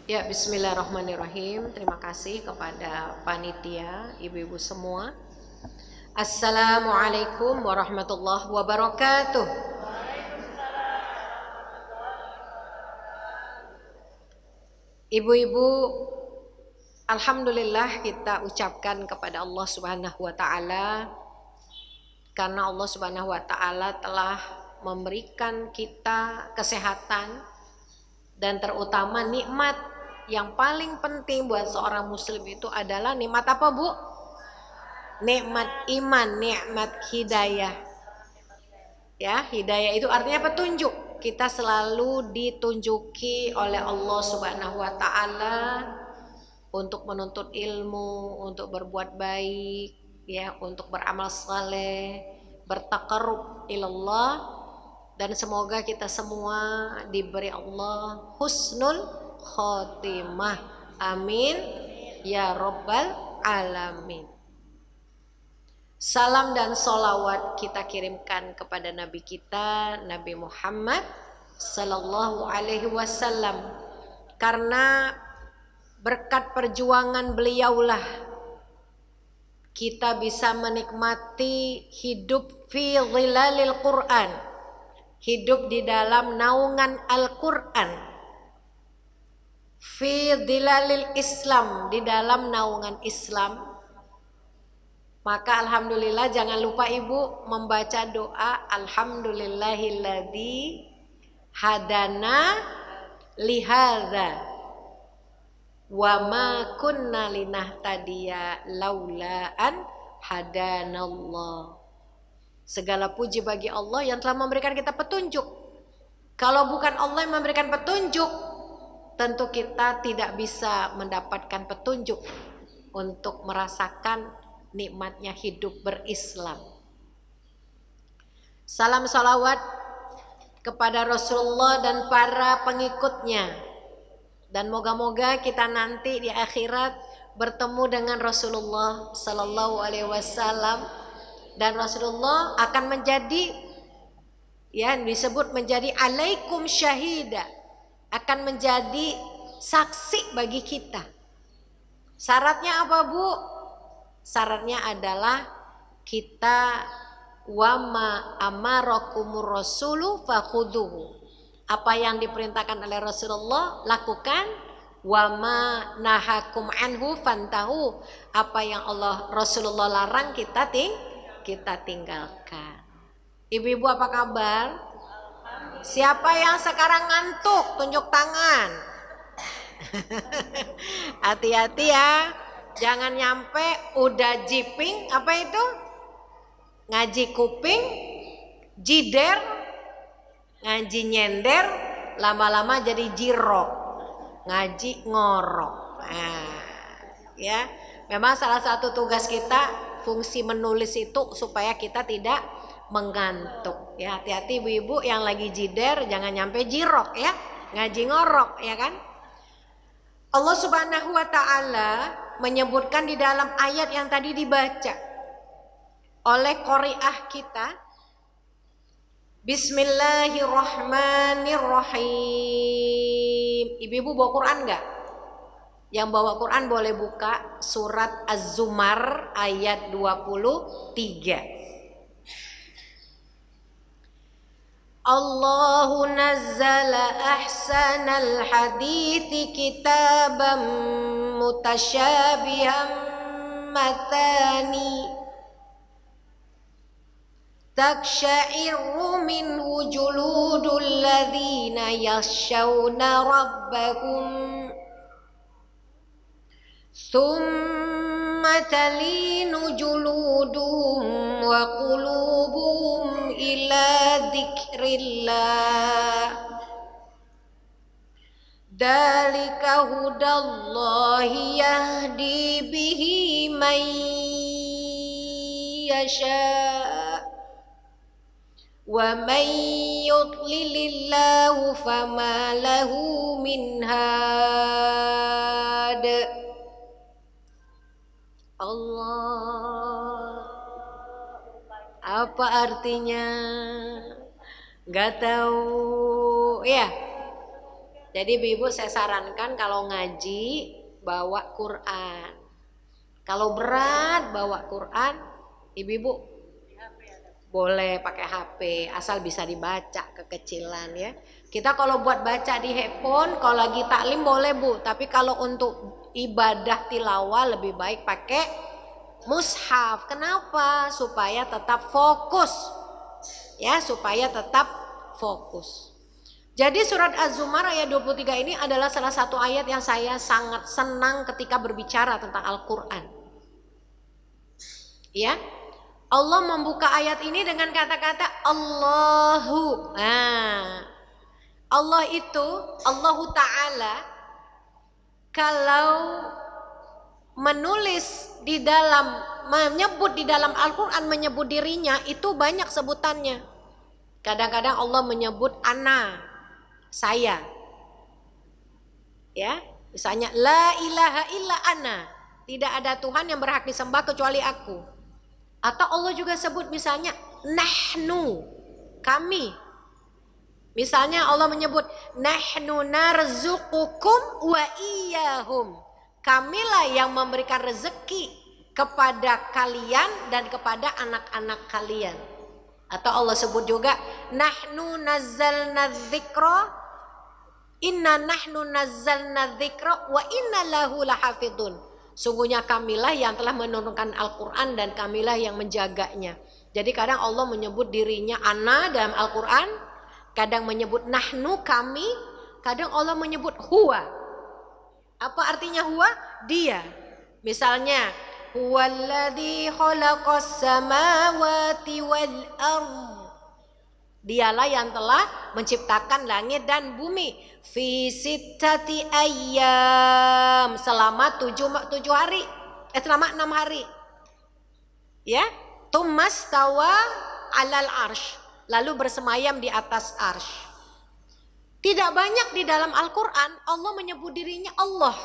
Ya, bismillahirrahmanirrahim. Terima kasih kepada panitia, ibu-ibu semua. Assalamualaikum warahmatullahi wabarakatuh. Ibu-ibu, alhamdulillah kita ucapkan kepada Allah Subhanahu wa taala karena Allah Subhanahu wa taala telah memberikan kita kesehatan dan terutama nikmat yang paling penting buat seorang muslim itu adalah nikmat apa, Bu? Nikmat iman, nikmat hidayah. Ya, hidayah itu artinya petunjuk. Kita selalu ditunjuki oleh Allah Subhanahu wa taala untuk menuntut ilmu, untuk berbuat baik, ya, untuk beramal saleh, bertaqarrub ilallah, dan semoga kita semua diberi Allah husnul khotimah. Amin ya rabbal alamin. Salam dan solawat kita kirimkan kepada Nabi kita, Nabi Muhammad sallallahu alaihi wasallam, karena berkat perjuangan beliaulah kita bisa menikmati hidup fi dhilalil Quran, hidup di dalam naungan Al-Quran, fi dhilalil Islam, di dalam naungan Islam. Maka alhamdulillah jangan lupa ibu membaca doa alhamdulillahilladzi hadana lihadza wa ma kunna linahtadiya laula an hadanallah. Segala puji bagi Allah yang telah memberikan kita petunjuk. Kalau bukan Allah yang memberikan petunjuk, tentu kita tidak bisa mendapatkan petunjuk untuk merasakan nikmatnya hidup berislam. Salam salawat kepada Rasulullah dan para pengikutnya, dan moga-moga kita nanti di akhirat bertemu dengan Rasulullah sallallahu alaihi wasallam, dan Rasulullah akan menjadi, ya, disebut menjadi alaikum syahida, akan menjadi saksi bagi kita. Syaratnya apa, Bu? Syaratnya adalah kita wama amarakumur rasulu fakhuduhu. Apa yang diperintahkan oleh Rasulullah lakukan, wama nahakum anhu fantahu. Apa yang Rasulullah larang kita tinggalkan. Ibu-ibu apa kabar? Siapa yang sekarang ngantuk? Tunjuk tangan. Hati-hati ya. Jangan nyampe udah jiping, apa itu? Ngaji kuping, jider, ngaji nyender, lama-lama jadi jirok, ngaji ngorok. Nah, ya, memang salah satu tugas kita fungsi menulis itu supaya kita tidak mengantuk. Ya, hati-hati ibu-ibu yang lagi jider, jangan nyampe jirok ya, ngaji ngorok, ya kan? Allah Subhanahu wa taala menyebutkan di dalam ayat yang tadi dibaca oleh qari'ah kita, Bismillahirrahmanirrahim. Ibu-ibu bawa Quran enggak? Yang bawa Quran boleh buka surat Az-Zumar ayat 23. Allahu nazzala ahsanal hadithi kitaban mutasyabihan matani taksyairu minhu juludul ladzina yakhshawna rabbahum thumma talinu juluduhum wa qulubuhum ila dzikrillah. Dzalika hudallahi yahdi bihi man yasha wa man yudlilillahu fama lahu min had. Allah, apa artinya? Gak tahu ya. Jadi ibu-ibu saya sarankan kalau ngaji bawa Quran. Kalau berat bawa Quran, ibu-ibu boleh pakai HP asal bisa dibaca kekecilan ya. Kita kalau buat baca di handphone, kalau lagi taklim boleh Bu, tapi kalau untuk ibadah tilawah lebih baik pakai mushaf. Kenapa? Supaya tetap fokus. Ya, supaya tetap fokus. Jadi surat Az-Zumar ayat 23 ini adalah salah satu ayat yang saya sangat senang ketika berbicara tentang Al-Qur'an. Ya. Allah membuka ayat ini dengan kata-kata Allahu. Allah itu, Allahu Ta'ala, kalau menulis di dalam, menyebut di dalam Al-Quran, menyebut dirinya, itu banyak sebutannya. Kadang-kadang Allah menyebut ana, saya. Ya, misalnya la ilaha illa ana, tidak ada Tuhan yang berhak disembah kecuali aku. Atau Allah juga sebut misalnya nahnu, kami. Misalnya Allah menyebut nahnu narzuqukum wa iyyahum. Kamilah yang memberikan rezeki kepada kalian dan kepada anak-anak kalian. Atau Allah sebut juga nahnu nazzalna dzikra, inna nahnu nazzalna dzikra wa inna lahu lahafidun. Sungguhnya kamilah yang telah menurunkan Al-Quran dan kamilah yang menjaganya. Jadi kadang Allah menyebut dirinya ana dalam Al-Quran, kadang menyebut nahnu, kami, kadang Allah menyebut huwa. Apa artinya huwa? Dia. Misalnya huwallazi khalaqas samawati wal ardh. Dialah yang telah menciptakan langit dan bumi. Fi sittati ayyam, selama 7 hari, selama 6 hari. Ya, tumastawa alal arsh, lalu bersemayam di atas arsh. Tidak banyak di dalam Al-Quran Allah menyebut dirinya Allah.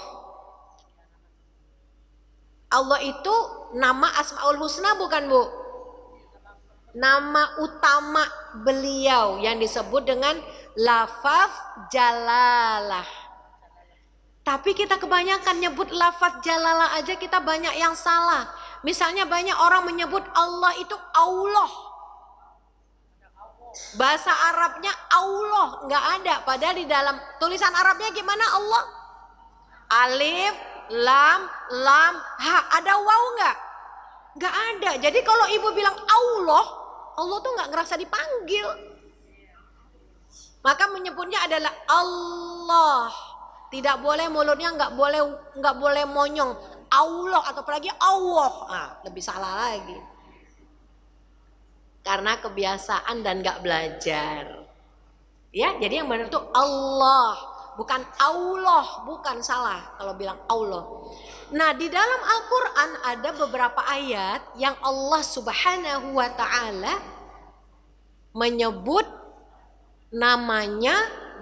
Allah itu nama Asmaul Husna bukan Bu? Nama utama beliau yang disebut dengan lafaz jalalah. Tapi kita kebanyakan nyebut lafaz jalalah aja kita banyak yang salah. Misalnya banyak orang menyebut Allah itu Allah. Bahasa Arabnya Allah nggak ada. Padahal di dalam tulisan Arabnya gimana Allah? Alif, lam, ha. Ada waw nggak? Nggak ada. Jadi kalau ibu bilang Allah tuh nggak ngerasa dipanggil. Maka menyebutnya adalah Allah. Tidak boleh mulutnya nggak boleh monyong. Allah atau apalagi Allah. Lebih salah lagi. Karena kebiasaan dan nggak belajar. Ya, jadi yang benar itu Allah, bukan Allah, bukan salah kalau bilang Allah. Nah, di dalam Al-Quran ada beberapa ayat yang Allah Subhanahu wa Ta'ala menyebut namanya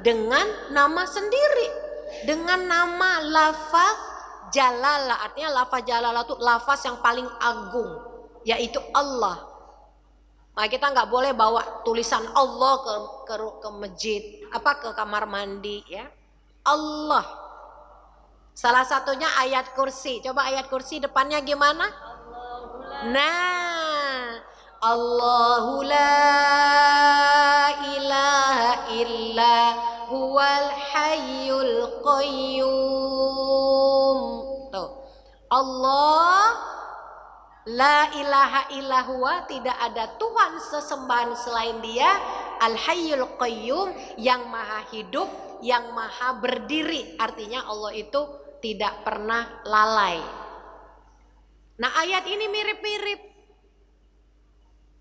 dengan nama sendiri, dengan nama lafaz jalalah. Artinya lafaz jalalah itu lafaz yang paling agung, yaitu Allah. Nah, kita nggak boleh bawa tulisan Allah ke masjid, ke kamar mandi, ya. Allah. Salah satunya ayat kursi. Coba ayat kursi depannya gimana? Nah, Allahu la ilaha illa huwal hayyul qayyum. Tuh. Allah la ilaha illa huwa, tidak ada Tuhan sesembahan selain Dia, al hayyul qayyum, yang maha hidup, yang maha berdiri. Artinya Allah itu tidak pernah lalai. Nah, ayat ini mirip-mirip.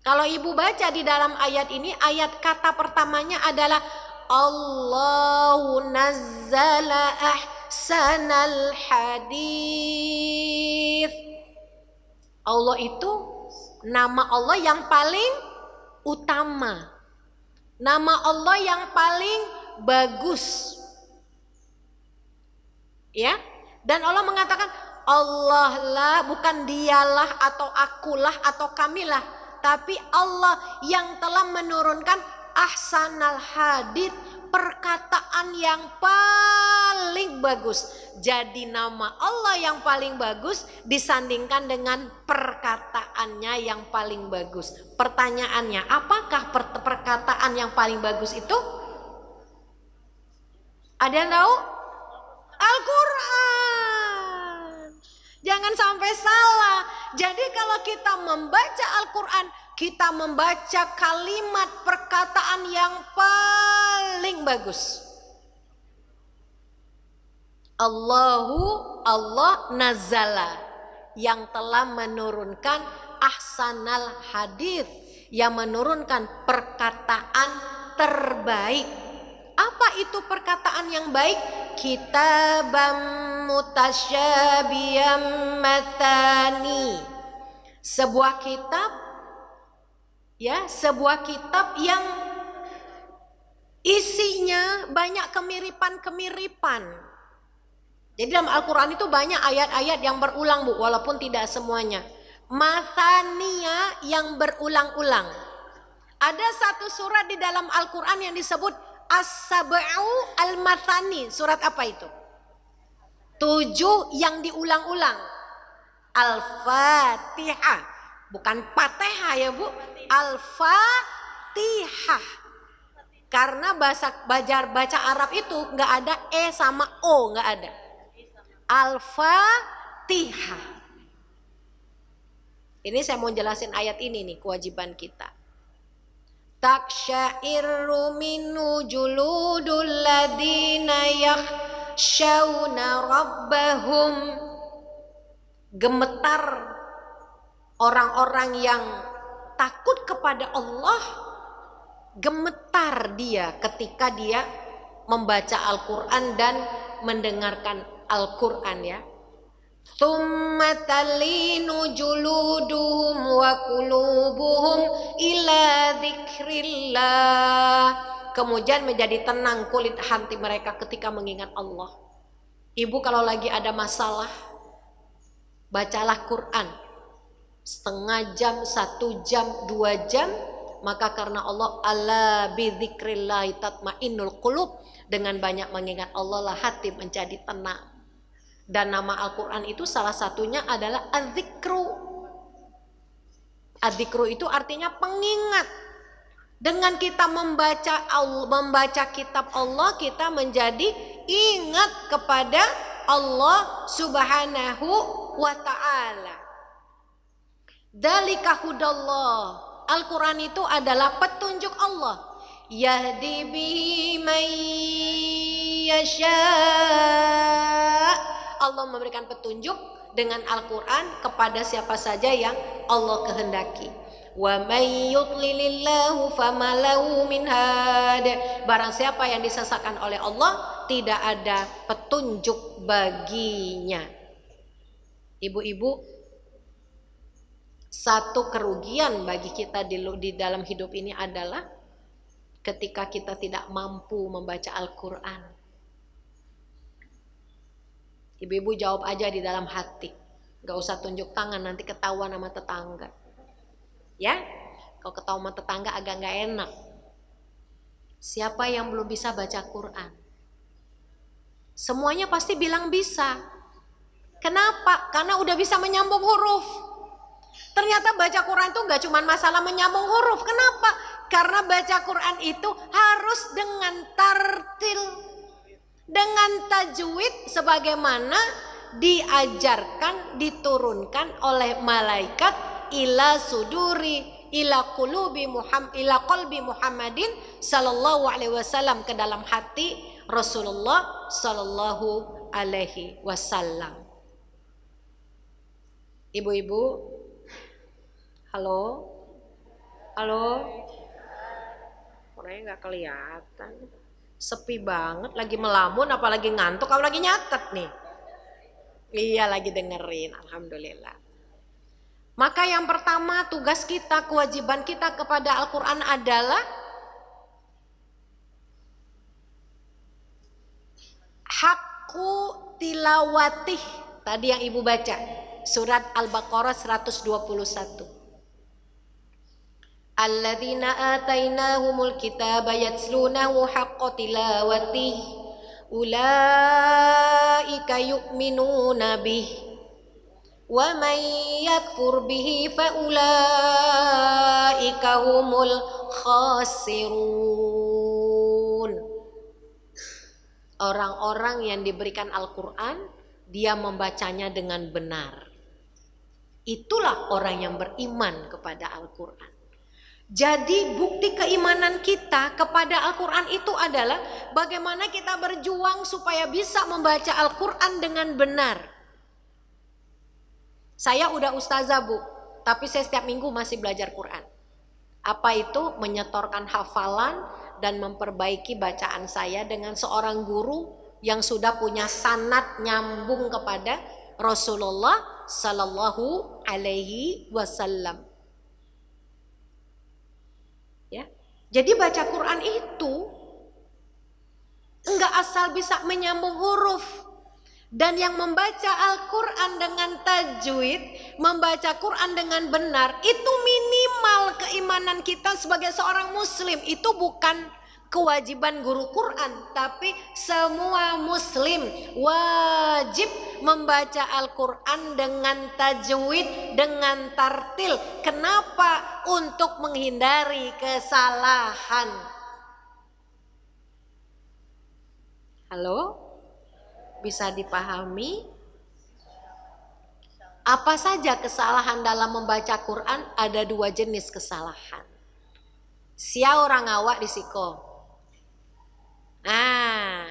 Kalau ibu baca di dalam ayat ini, ayat kata pertamanya adalah Allahu nazzala ahsanal hadits. Allah itu nama Allah yang paling utama. Nama Allah yang paling bagus. Ya, dan Allah mengatakan Allah lah, bukan dialah atau akulah atau kamilah, tapi Allah yang telah menurunkan ahsanal hadits, perkataan yang paling bagus. Jadi nama Allah yang paling bagus disandingkan dengan perkataannya yang paling bagus. Pertanyaannya, apakah perkataan yang paling bagus itu? Ada yang tahu? Al-Quran. Jangan sampai salah. Jadi kalau kita membaca Al-Quran, kita membaca kalimat perkataan yang paling bagus. Allah nazala, yang telah menurunkan ahsanal hadith, yang menurunkan perkataan terbaik. Apa itu perkataan yang baik? Kitabam mutasyabiyam matani. Sebuah kitab, ya, sebuah kitab yang isinya banyak kemiripan-kemiripan. Jadi dalam Al-Quran itu banyak ayat-ayat yang berulang, Bu, walaupun tidak semuanya. Mathania, yang berulang-ulang. Ada satu surat di dalam Al-Quran yang disebut As-Sab'u Al-Mathani. Surat apa itu? 7 yang diulang-ulang. Al-Fatihah. Bukan Fatihah ya, Bu. Al-Fatihah. Karena baca Arab itu nggak ada E sama O, nggak ada. Al-Fatihah. Ini saya mau jelasin ayat ini nih, kewajiban kita. Taksyairu minhu juludul ladina yakhshawna rabbahum. Gemetar orang-orang yang takut kepada Allah, gemetar dia ketika dia membaca Al-Quran dan mendengarkan Al-Quran, ya. Tsumma talinu juluduhum wa qulubuhum ila dzikrillah. Kemudian menjadi tenang kulit hati mereka ketika mengingat Allah. Ibu kalau lagi ada masalah, bacalah Quran. Setengah jam, 1 jam, 2 jam. Maka karena Allah, ala bidzikrillah tatmainnul qulub, dengan banyak mengingat Allah lah hati menjadi tenang. Dan nama Al-Quran itu salah satunya adalah Az-Zikru. Az-Zikru itu artinya pengingat. Dengan kita membaca kitab Allah, kita menjadi ingat kepada Allah Subhanahu wa ta'ala. Dzalika hudallah. Al-Quran itu adalah petunjuk Allah. Yahdi bihi man yasha. Allah memberikan petunjuk dengan Al-Quran kepada siapa saja yang Allah kehendaki. Wa may yudlilillahu fama lahu min had. Barang siapa yang disesatkan oleh Allah, tidak ada petunjuk baginya. Ibu-ibu, satu kerugian bagi kita di dalam hidup ini adalah ketika kita tidak mampu membaca Al-Quran. Ibu-ibu jawab aja di dalam hati, gak usah tunjuk tangan, nanti ketahuan sama tetangga. Ya, kalau ketahuan sama tetangga agak gak enak. Siapa yang belum bisa baca Quran? Semuanya pasti bilang bisa. Kenapa? Karena udah bisa menyambung huruf. Ternyata baca Quran itu gak cuma masalah menyambung huruf. Kenapa? Karena baca Quran itu harus dengan tartil, dengan tajwid sebagaimana diajarkan, diturunkan oleh malaikat ila suduri ila qulubi ila qalbi Muhammadin sallallahu alaihi wasallam, ke dalam hati Rasulullah sallallahu alaihi wasallam. Ibu-ibu, halo? Halo? Orangnya nggak kelihatan. Sepi banget, lagi melamun apalagi ngantuk, kalau lagi nyatet nih. Iya, lagi dengerin, alhamdulillah. Maka yang pertama, tugas kita, kewajiban kita kepada Al-Quran adalah hakku tilawatih. Tadi yang ibu baca, surat Al-Baqarah 121. alladzina atainahumul kitaba yatslunahu haqqa tilawatih ulaika yu'minuna bih wa man yakfur bihi fa ulaika humul khasirun. Orang-orang yang diberikan Al-Quran, dia membacanya dengan benar. Itulah orang yang beriman kepada Al-Quran. Jadi bukti keimanan kita kepada Al-Quran itu adalah bagaimana kita berjuang supaya bisa membaca Al-Quran dengan benar. Saya udah ustazah Bu, tapi saya setiap minggu masih belajar Quran. Apa itu? Menyetorkan hafalan dan memperbaiki bacaan saya dengan seorang guru yang sudah punya sanad nyambung kepada Rasulullah Sallallahu Alaihi Wasallam. Ya, jadi baca Quran itu enggak asal bisa menyambung huruf. Dan yang membaca Al-Quran dengan tajwid, membaca Quran dengan benar, itu minimal keimanan kita sebagai seorang muslim. Itu bukan kewajiban guru Quran, tapi semua muslim wajib membaca Al-Quran dengan tajwid, dengan tartil. Kenapa? Untuk menghindari kesalahan. Halo? Bisa dipahami? Apa saja kesalahan dalam membaca Quran? Ada dua jenis kesalahan. Sia orang awak disiko. Nah,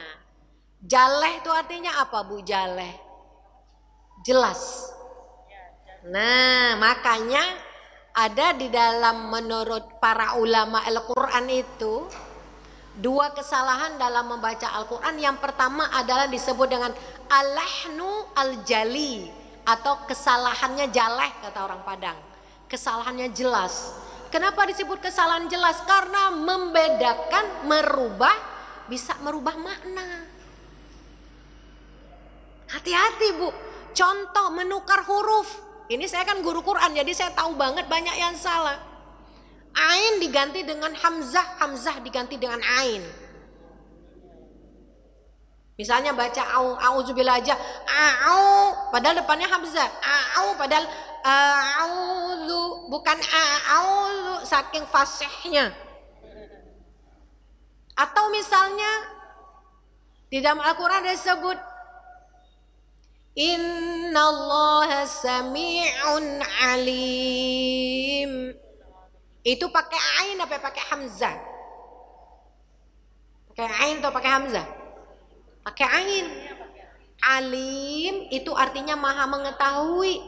jaleh itu artinya apa Bu? Jaleh jelas. Nah, makanya ada di dalam menurut para ulama Al-Quran itu dua kesalahan dalam membaca Al-Quran. Yang pertama adalah disebut dengan al-lahnu al-jali, atau kesalahannya jaleh kata orang Padang. Kesalahannya jelas. Kenapa disebut kesalahan jelas? Karena membedakan, merubah, bisa merubah makna. Hati-hati Bu. Contoh menukar huruf. Ini saya kan guru Quran, jadi saya tahu banget banyak yang salah. Ain diganti dengan hamzah, hamzah diganti dengan ain. Misalnya baca auzubillah aja, au, padahal depannya hamzah, au, padahal auzu, bukan auzu, saking fasihnya. Atau misalnya di dalam Al-Quran disebut innallaha sami'un alim. Itu pakai ain apa pakai hamzah? Pakai ain atau pakai hamzah? Pakai ain. Alim itu artinya maha mengetahui.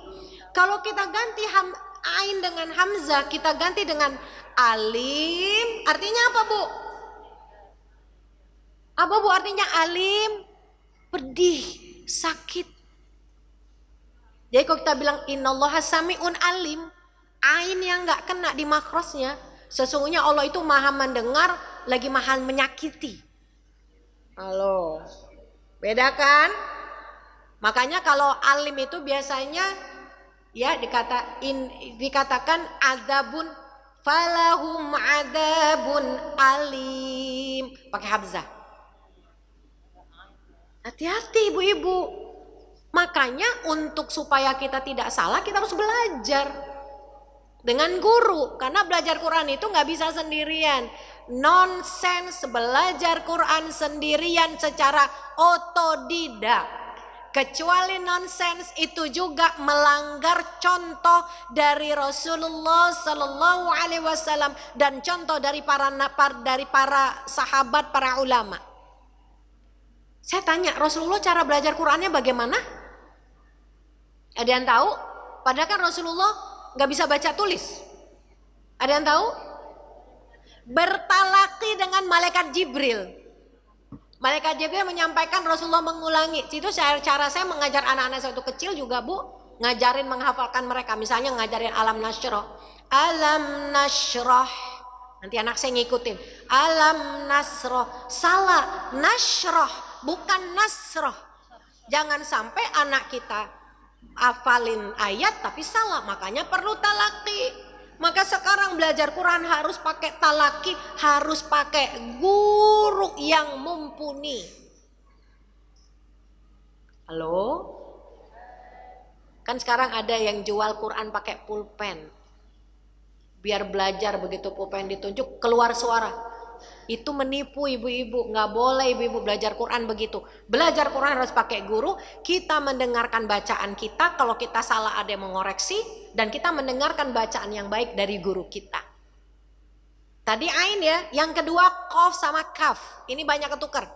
Kalau kita ganti ain dengan hamzah, kita ganti dengan alim, artinya apa Bu? Apa Bu artinya alim? Pedih, sakit. Jadi kalau kita bilang innallaha sami'un alim, ain yang nggak kena di makrosnya, sesungguhnya Allah itu maha mendengar, lagi maha menyakiti. Halo, beda kan? Makanya kalau alim itu biasanya ya dikatakan adzabun, falahum adzabun alim, pakai hamzah. Hati-hati ibu-ibu. Makanya untuk supaya kita tidak salah, kita harus belajar dengan guru, karena belajar Quran itu nggak bisa sendirian. Nonsens belajar Quran sendirian secara otodidak. Kecuali nonsens itu juga melanggar contoh dari Rasulullah Sallallahu Alaihi Wasallam dan contoh dari para sahabat, para ulama. Saya tanya, Rasulullah cara belajar Qurannya bagaimana? Ada yang tahu? Padahal kan Rasulullah nggak bisa baca tulis. Ada yang tahu? Bertalaki dengan malaikat Jibril. Malaikat Jibril menyampaikan, Rasulullah mengulangi. Itu cara saya mengajar anak-anak saya waktu kecil juga Bu. Ngajarin menghafalkan mereka. Misalnya ngajarin alam nasroh. Alam nasroh. Nanti anak saya ngikutin. Alam nasroh. Salah. Nasroh. Bukan nasroh. Jangan sampai anak kita hafalin ayat tapi salah, makanya perlu talaki. Maka sekarang belajar Quran harus pakai talaki, harus pakai guru yang mumpuni. Halo? Kan sekarang ada yang jual Quran pakai pulpen. Biar belajar begitu pulpen ditunjuk keluar suara. Itu menipu ibu-ibu, nggak boleh ibu-ibu belajar Quran begitu. Belajar Quran harus pakai guru, kita mendengarkan bacaan kita, kalau kita salah ada yang mengoreksi, dan kita mendengarkan bacaan yang baik dari guru kita. Tadi ain ya, yang kedua qaf sama kaf, ini banyak ketukar.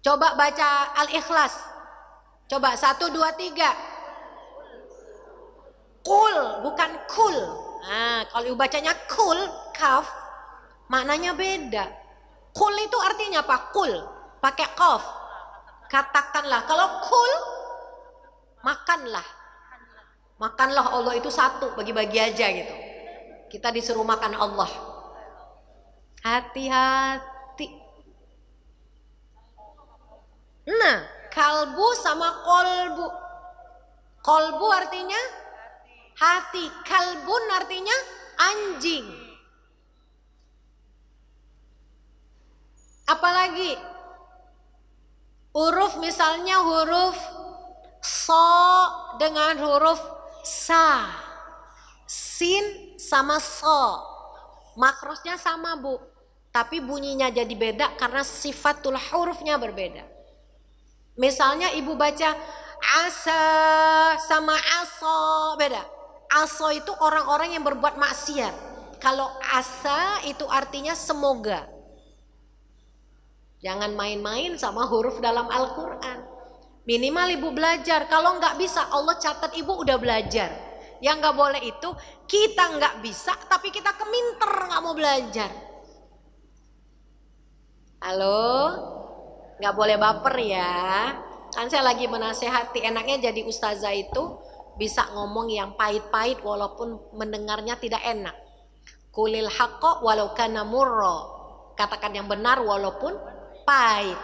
Coba baca Al-Ikhlas, coba 1, 2, 3. Kul, bukan kul. Nah, kalau bacanya kul, kaf, maknanya beda. Kul itu artinya apa? Kul, pakai qaf. Katakanlah. Kalau kul, makanlah. Makanlah, Allah itu satu, bagi-bagi aja gitu. Kita disuruh makan Allah. Hati-hati. Nah, kalbu sama kolbu. Kolbu artinya hati, kalbun artinya anjing. Apalagi huruf, misalnya huruf so dengan huruf sa, sin sama so, makrosnya sama bu, tapi bunyinya jadi beda karena sifatul hurufnya berbeda. Misalnya ibu baca asa sama aso beda. Aso itu orang-orang yang berbuat maksiat. Kalau asa itu artinya semoga. Jangan main-main sama huruf dalam Al-Quran. Minimal ibu belajar. Kalau nggak bisa, Allah catat ibu udah belajar. Yang nggak boleh itu kita nggak bisa, tapi kita keminter nggak mau belajar. Halo, nggak boleh baper ya. Kan saya lagi menasehati, enaknya jadi ustazah itu bisa ngomong yang pahit-pahit walaupun mendengarnya tidak enak. Kulil haqqo walau kana murra. Katakan yang benar walaupun pahit.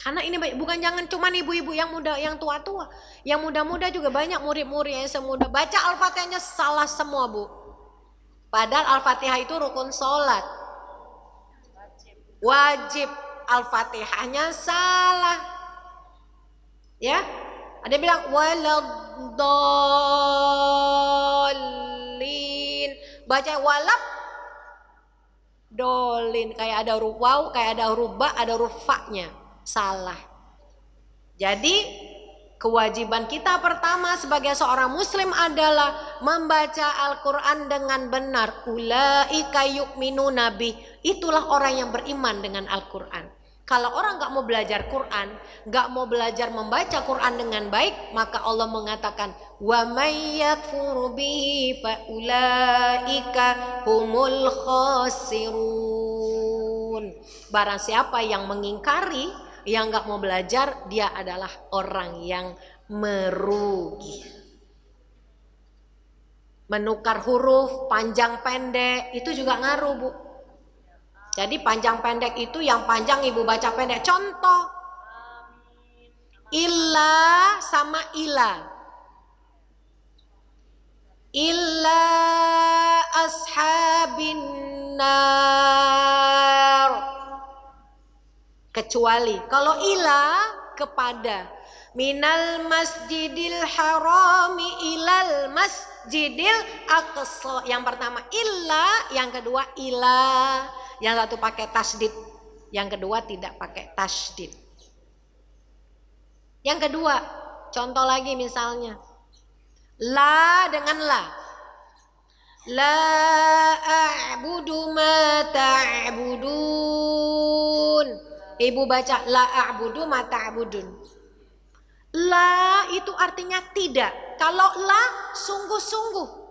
Karena ini bukan jangan cuman ibu-ibu yang muda, yang tua-tua, yang muda-muda juga banyak murid-murid yang semuda. Baca Al-Fatihahnya salah semua bu. Padahal Al-Fatihah itu rukun sholat. Wajib. Al-Fatihahnya salah. Ya, ada yang bilang waladdallin, baca walab dolin, kayak ada huruf waw, kayak ada huruf ba, ada huruf fa-nya, salah. Jadi kewajiban kita pertama sebagai seorang muslim adalah membaca Al-Quran dengan benar. Ulaika yu'minuna bih, itulah orang yang beriman dengan Al-Quran. Kalau orang gak mau belajar Quran, gak mau belajar membaca Quran dengan baik, maka Allah mengatakan wa may yakfur bihi fa ulaika humul khasirun. Barang siapa yang mengingkari, yang gak mau belajar, dia adalah orang yang merugi. Menukar huruf panjang pendek itu juga ngaruh bu. Jadi panjang pendek itu yang panjang ibu baca pendek. Contoh, illa sama ila. Illa ashabin nar. Kecuali. Kalau ila kepada. Minal masjidil harami ilal masjidil aqsa. Yang pertama illa, yang kedua ila. Yang satu pakai tasdid, yang kedua tidak pakai tasdid. Yang kedua, contoh lagi misalnya, la dengan la. La a'budu ma ta'budun. Ibu baca la a'budu ma ta'budun. La itu artinya tidak. Kalau la sungguh-sungguh.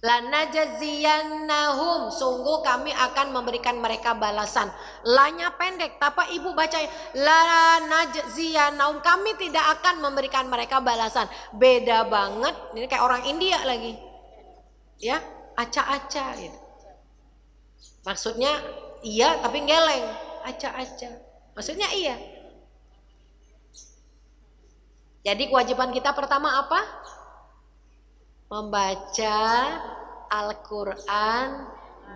Lanajziyannahum, sungguh kami akan memberikan mereka balasan. La-nya pendek, tapi ibu baca lanajziyannahum, kami tidak akan memberikan mereka balasan. Beda banget, ini kayak orang India lagi. Ya, aca-aca gitu. Maksudnya iya tapi geleng, aca-aca. Maksudnya iya. Jadi kewajiban kita pertama apa? Membaca Al-Quran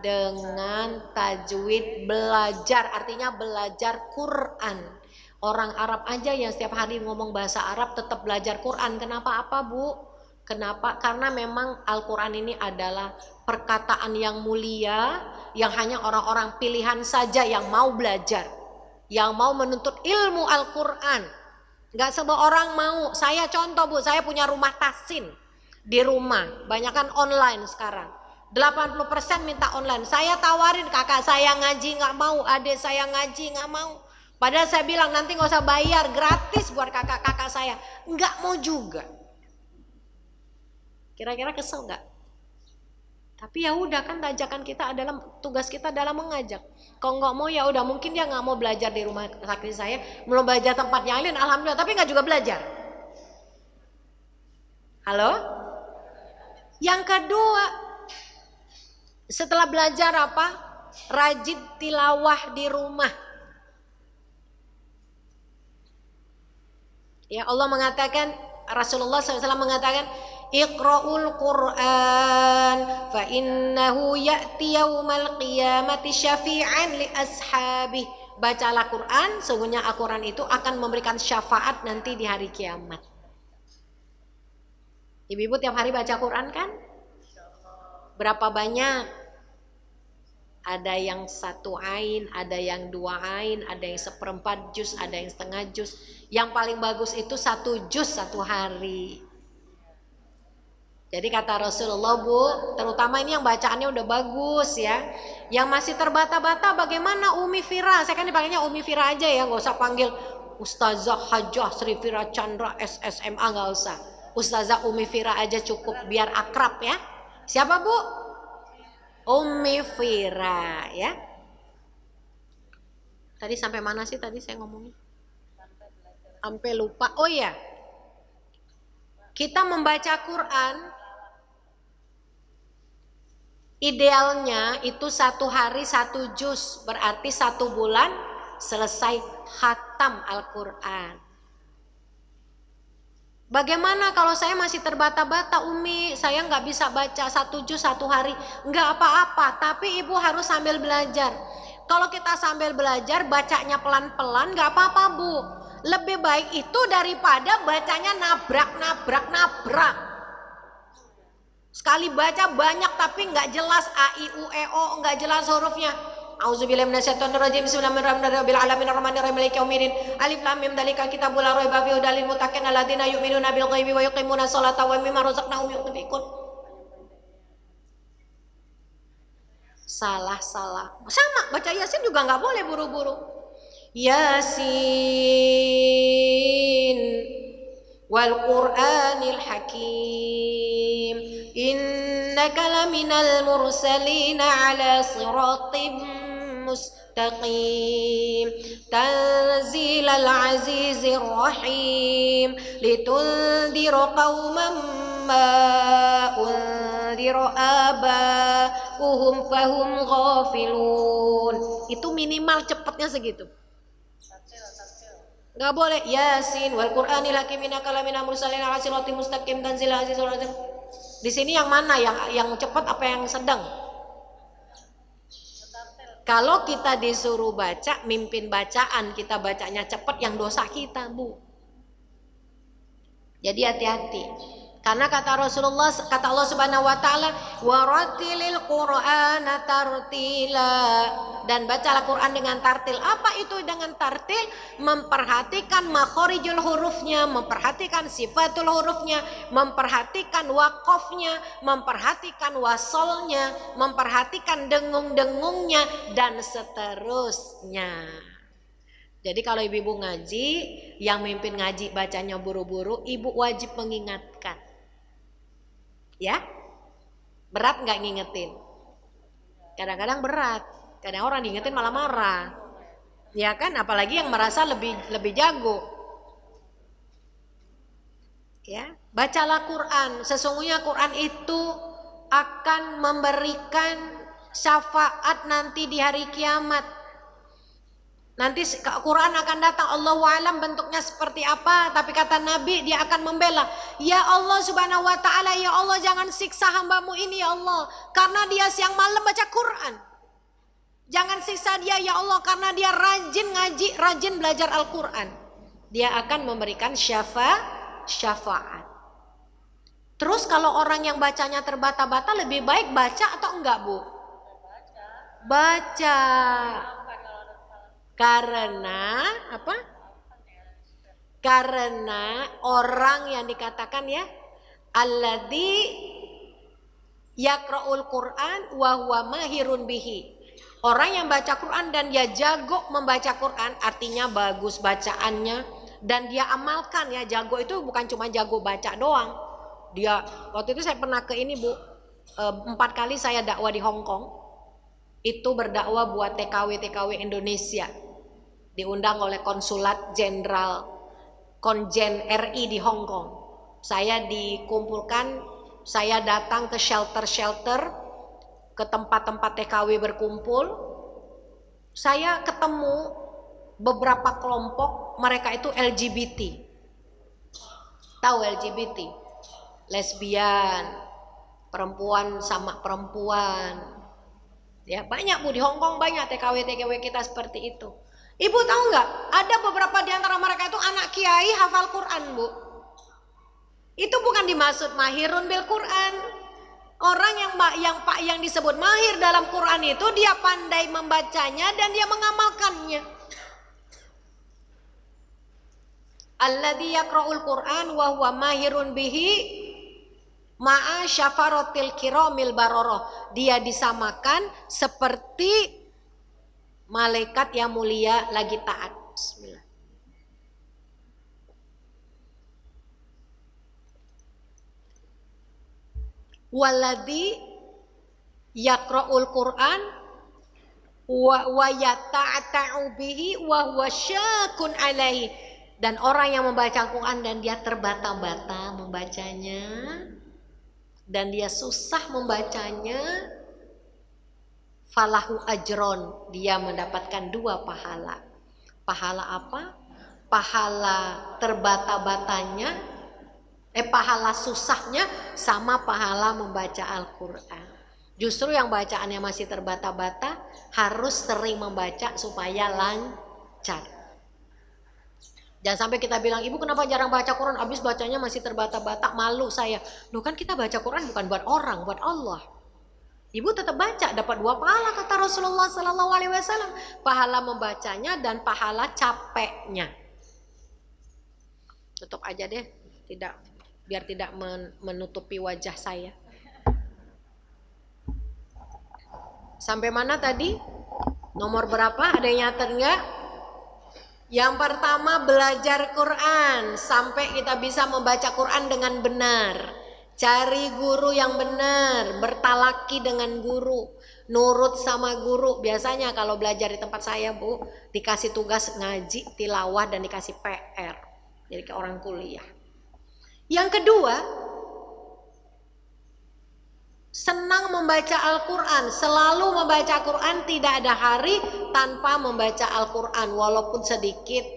dengan tajwid, belajar, artinya belajar Quran. Orang Arab aja yang setiap hari ngomong bahasa Arab tetap belajar Quran. Kenapa apa, Bu? Kenapa? Karena memang Al-Quran ini adalah perkataan yang mulia, yang hanya orang-orang pilihan saja yang mau belajar, yang mau menuntut ilmu Al-Quran. Gak semua orang mau. Saya contoh, Bu, saya punya rumah tahsin di rumah, banyak kan online sekarang. 80% minta online. Saya tawarin kakak saya ngaji gak mau, adik saya ngaji gak mau. Padahal saya bilang nanti gak usah bayar, gratis buat kakak-kakak saya. Gak mau juga. Kira-kira kesel gak? Tapi ya udah, kan ajakan kita adalah, tugas kita adalah mengajak. Kalau nggak mau ya udah, mungkin dia nggak mau belajar di rumah sakit saya, belum belajar tempat yang lain, alhamdulillah, tapi nggak juga belajar. Halo? Yang kedua, setelah belajar apa? Rajin tilawah di rumah. Ya Allah mengatakan, Rasulullah SAW mengatakan, Iqra'ul Qur'an fa innahu ya'ti yaumal qiyamati syafi'an li ashabi. Bacalah Quran, sesungguhnya Al-Quran itu akan memberikan syafaat nanti di hari kiamat. Ibu-ibu tiap hari baca Quran kan? Berapa banyak? Ada yang 1 ain, ada yang 2 ain, ada yang 1/4 juz, ada yang setengah juz. Yang paling bagus itu 1 juz 1 hari. Jadi kata Rasulullah, Bu, terutama ini yang bacaannya udah bagus ya. Yang masih terbata-bata bagaimana Umi Fira? Saya kan dipanggilnya Umi Fira aja ya, nggak usah panggil Ustazah Hajah Sri Fira Chandra SSMA, nggak usah. Ustazah Umi Fira aja cukup biar akrab ya. Siapa, Bu? Umi Fira ya. Tadi sampai mana sih tadi saya ngomongnya? Sampai lupa. Oh iya. Kita membaca Quran idealnya itu 1 hari 1 juz, berarti 1 bulan selesai khatam Al-Quran. Bagaimana kalau saya masih terbata-bata, Umi, saya nggak bisa baca 1 juz 1 hari? Nggak apa-apa, tapi ibu harus sambil belajar. Kalau kita sambil belajar, bacanya pelan-pelan, nggak apa-apa, Bu. Lebih baik itu daripada bacanya nabrak. Sekali baca banyak tapi nggak jelas a, i, u, e, o, nggak jelas hurufnya. Auzubillahi minasyaitonirrajim. Bismillahirrahmanirrahim. Bismillahirrahmanirrahim. Maliki yaumiddin. Alif lam mim dzalika kitabul la raiba fihi hudal lil muttaqin alladzina yu'minuna bil ghaibi wa yuqimuna sholata wa mimma razaqnahum yunfiqun. Salah. Sama, baca Yasin juga nggak boleh buru-buru. Yasin wal Qur'anil Hakim innaka laminal mursalin ala siratim mustaqim tanzilal azizir rahim litundira qauman ma undira aba'uhum fahum ghafilun. Itu minimal cepatnya segitu. Nggak boleh. Yasin wal Qur'anil Hakim innaka laminal mursalin ala siratim mustaqim tanzilal azizir rahim. Di sini yang mana? Yang cepat apa yang sedang? Kalau kita disuruh baca, mimpin bacaan, kita bacanya cepat, yang dosa kita, Bu. Jadi hati-hati. Karena kata Rasulullah, kata Allah Subhanahu wa taala, "Warattilil Qur'ana tartila." Dan bacalah Quran dengan tartil. Apa itu dengan tartil? Memperhatikan makhorijul hurufnya, memperhatikan sifatul hurufnya, memperhatikan wakofnya, memperhatikan wasolnya, memperhatikan dengung-dengungnya, dan seterusnya. Jadi kalau ibu-ibu ngaji, yang mimpin ngaji bacanya buru-buru, ibu wajib mengingatkan. Ya, berat nggak ngingetin? Kadang-kadang berat, kadang orang diingetin malah marah. Ya kan, apalagi yang merasa lebih jago. Ya, bacalah Quran. Sesungguhnya Quran itu akan memberikan syafaat nanti di hari kiamat. Nanti Quran akan datang, Allahu a'lam bentuknya seperti apa, tapi kata Nabi dia akan membela. Ya Allah subhanahu wa ta'ala, ya Allah jangan siksa hambamu ini ya Allah, karena dia siang malam baca Quran. Jangan siksa dia ya Allah, karena dia rajin ngaji, rajin belajar Al-Quran. Dia akan memberikan syafaat. Terus kalau orang yang bacanya terbata-bata, lebih baik baca atau enggak Bu? Baca. Karena apa? Karena orang yang dikatakan ya, alladzi yaqra'ul Qur'an wa huwa mahirun bihi. Orang yang baca Quran dan dia jago membaca Quran, artinya bagus bacaannya dan dia amalkan ya. Jago itu bukan cuma jago baca doang. Dia waktu itu saya pernah ke ini Bu, 4 kali saya dakwah di Hong Kong. Itu berdakwah buat TKW Indonesia. Diundang oleh Konsulat Jenderal Konjen RI di Hong Kong. Saya dikumpulkan, saya datang ke shelter-shelter, ke tempat-tempat TKW berkumpul. Saya ketemu beberapa kelompok, mereka itu LGBT. Tahu LGBT? Lesbian, perempuan sama perempuan. Ya, banyak Bu di Hong Kong, banyak TKW kita seperti itu. Ibu tahu nggak? Ada beberapa di antara mereka itu anak kiai hafal Quran Bu. Itu bukan dimaksud mahirun bil Quran. Orang yang disebut mahir dalam Quran itu dia pandai membacanya dan dia mengamalkannya. Alladzi yaqra'ul Quran wa huwa mahirun bihi ma'a syafaratil kiramil bararah. Dia disamakan seperti malaikat yang mulia lagi taat. Bismillah. Waladhi yaqra'ul Qur'an wa yata'ata'u bihi wa huwa syakun alaihi. Dan orang yang membaca Al-Quran dan dia terbata-bata membacanya dan dia susah membacanya, falahu ajron, dia mendapatkan 2 pahala. Pahala apa? Pahala terbata-batanya, pahala susahnya sama pahala membaca Al-Quran. Justru yang bacaannya masih terbata-bata harus sering membaca supaya lancar. Jangan sampai kita bilang, ibu kenapa jarang baca Quran, habis bacanya masih terbata-bata, malu saya. Loh kan kita baca Quran bukan buat orang, buat Allah. Ibu tetap baca, dapat 2 pahala kata Rasulullah SAW. Pahala membacanya dan pahala capeknya. Tutup aja deh, biar tidak menutupi wajah saya. Sampai mana tadi? Nomor berapa? Ada yang nyatet enggak? Yang pertama belajar Quran sampai kita bisa membaca Quran dengan benar. Cari guru yang benar, bertalaki dengan guru, nurut sama guru. Biasanya kalau belajar di tempat saya Bu, dikasih tugas ngaji, tilawah dan dikasih PR. Jadi ke orang kuliah. Yang kedua, senang membaca Al-Quran. Selalu membaca Quran, tidak ada hari tanpa membaca Al-Quran. Walaupun sedikit,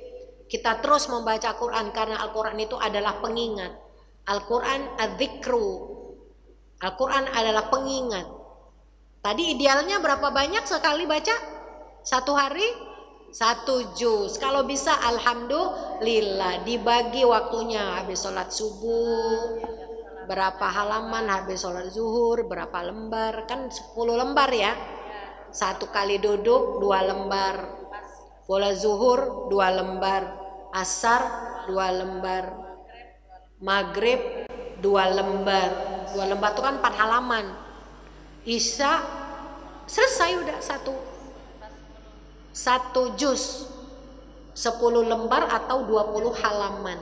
kita terus membaca Quran karena Al-Quran itu adalah pengingat. Al-Quran adzikru. Al-Quran adalah pengingat. Tadi idealnya berapa banyak sekali baca? 1 hari? 1 juz. Kalau bisa alhamdulillah, dibagi waktunya. Habis sholat subuh berapa halaman, habis sholat zuhur berapa lembar, kan 10 lembar ya. 1 kali duduk 2 lembar, bola zuhur 2 lembar, asar 2 lembar, maghrib 2 lembar. 2 lembar itu kan 4 halaman. Isya selesai udah 1 juz, 10 lembar atau 20 halaman.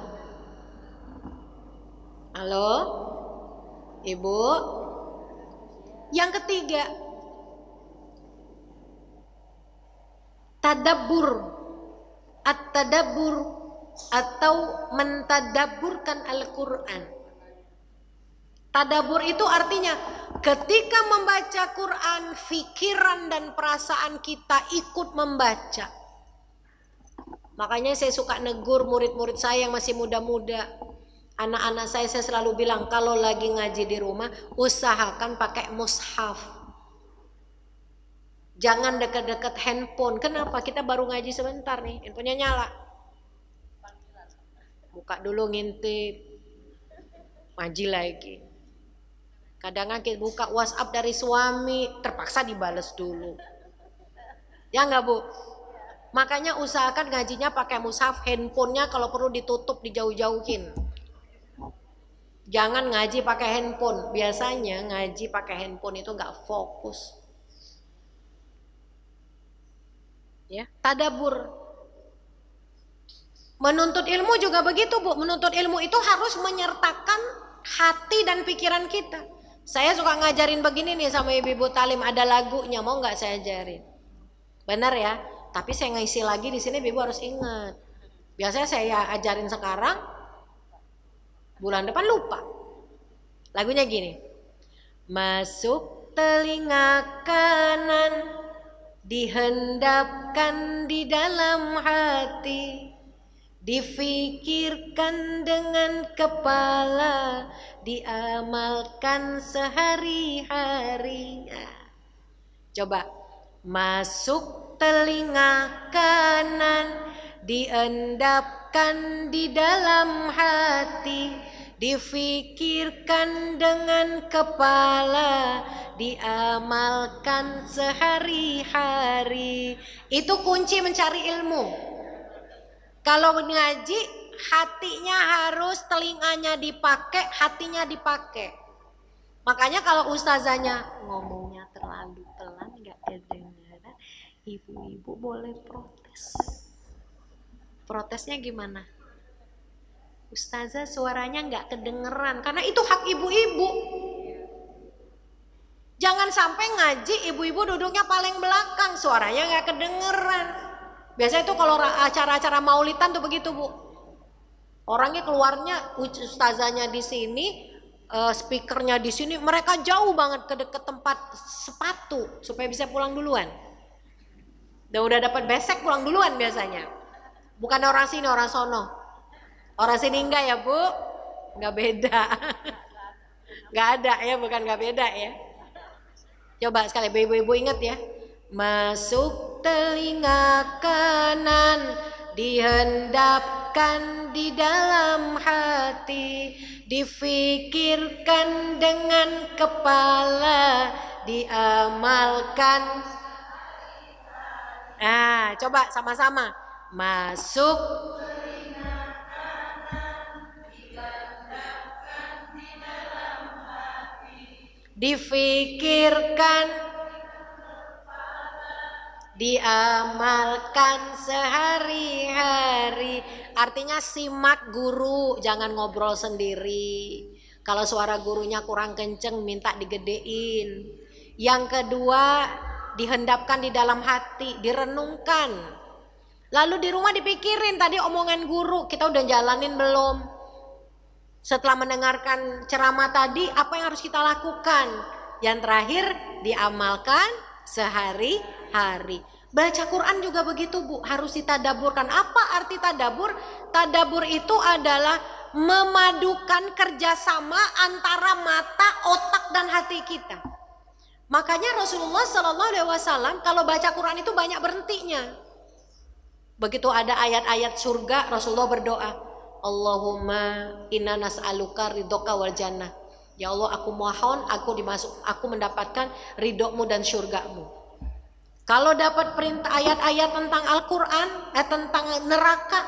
Halo Ibu. Yang ketiga, tadabbur. At-tadabbur atau mentadabburkan Al-Quran. Tadabbur itu artinya ketika membaca Quran, fikiran dan perasaan kita ikut membaca. Makanya saya suka negur murid-murid saya yang masih muda-muda. Anak-anak saya selalu bilang kalau lagi ngaji di rumah usahakan pakai mushaf. Jangan dekat-dekat handphone. Kenapa? Kita baru ngaji sebentar nih, handphonenya nyala. Buka dulu ngintip. Ngaji lagi. Kadang kita buka WhatsApp dari suami, terpaksa dibales dulu. Ya enggak, Bu? Makanya usahakan ngajinya pakai mushaf, handphonenya kalau perlu ditutup, dijauh-jauhin. Jangan ngaji pakai handphone. Biasanya ngaji pakai handphone itu enggak fokus. Ya, tadabbur. Menuntut ilmu juga begitu, Bu. Menuntut ilmu itu harus menyertakan hati dan pikiran kita. Saya suka ngajarin begini nih sama ibu-ibu talim, ada lagunya, mau nggak saya ajarin? Benar ya? Tapi saya ngisi lagi di sini, ibu harus ingat. Biasanya saya ajarin sekarang, bulan depan lupa. Lagunya gini. Masuk telinga kanan, dihendapkan di dalam hati, difikirkan dengan kepala, diamalkan sehari-hari. Coba, masuk telinga kanan, diendapkan di dalam hati, difikirkan dengan kepala, diamalkan sehari-hari. Itu kunci mencari ilmu. Kalau ngaji, hatinya harus, telinganya dipakai, hatinya dipakai. Makanya kalau ustazanya ngomongnya terlalu pelan, nggak kedengaran, ibu-ibu boleh protes. Protesnya gimana? Ustazah suaranya nggak kedengeran, karena itu hak ibu-ibu. Jangan sampai ngaji, ibu-ibu duduknya paling belakang, suaranya nggak kedengeran. Biasanya itu kalau acara-acara maulidan tuh begitu, Bu. Orangnya keluarnya, ustazanya di sini, speakernya di sini, mereka jauh banget ke dekat tempat sepatu supaya bisa pulang duluan. Dan udah dapat besek pulang duluan biasanya. Bukan orang sini, orang sono. Orang sini enggak ya, Bu? Enggak beda. Enggak ada ya, bukan enggak beda ya. Coba sekali ibu-ibu ingat ya. Masuk telinga kanan, dihendapkan di dalam hati, difikirkan dengan kepala, diamalkan. Coba sama-sama. Masuk telinga kanan, dihendapkan di dalam hati, difikirkan, diamalkan sehari-hari. Artinya simak guru, jangan ngobrol sendiri. Kalau suara gurunya kurang kenceng, minta digedein. Yang kedua, dihendapkan di dalam hati, direnungkan. Lalu di rumah dipikirin tadi omongan guru, kita udah jalanin belum? Setelah mendengarkan ceramah tadi, apa yang harus kita lakukan? Yang terakhir, diamalkan sehari-hari. Baca Quran juga begitu, Bu, harus ditadaburkan. Apa arti tadabur? Tadabur itu adalah memadukan kerjasama antara mata, otak, dan hati kita. Makanya Rasulullah SAW kalau baca Quran itu banyak berhentinya. Begitu ada ayat-ayat surga, Rasulullah berdoa, Allahumma inna nas'aluka ridhoka wal jannah. Ya Allah, aku mohon aku mendapatkan ridhomu dan surgamu. Kalau dapat perintah ayat-ayat tentang Al-Quran, tentang neraka,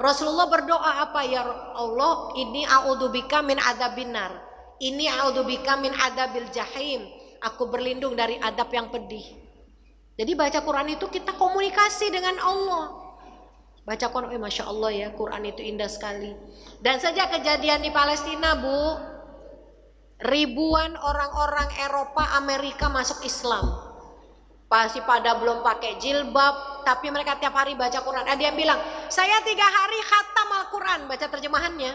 Rasulullah berdoa apa? Ya Allah, ini a'udzubika min adzabinar. Ini a'udzubika min adzabil jahim. Aku berlindung dari adab yang pedih. Jadi baca Quran itu kita komunikasi dengan Allah. Baca Quran, Masya Allah ya, Quran itu indah sekali. Dan sejak kejadian di Palestina, Bu, ribuan orang-orang Eropa, Amerika masuk Islam. Pasti pada belum pakai jilbab, tapi mereka tiap hari baca Quran. Ada yang bilang, saya 3 hari khatam Al-Quran, baca terjemahannya.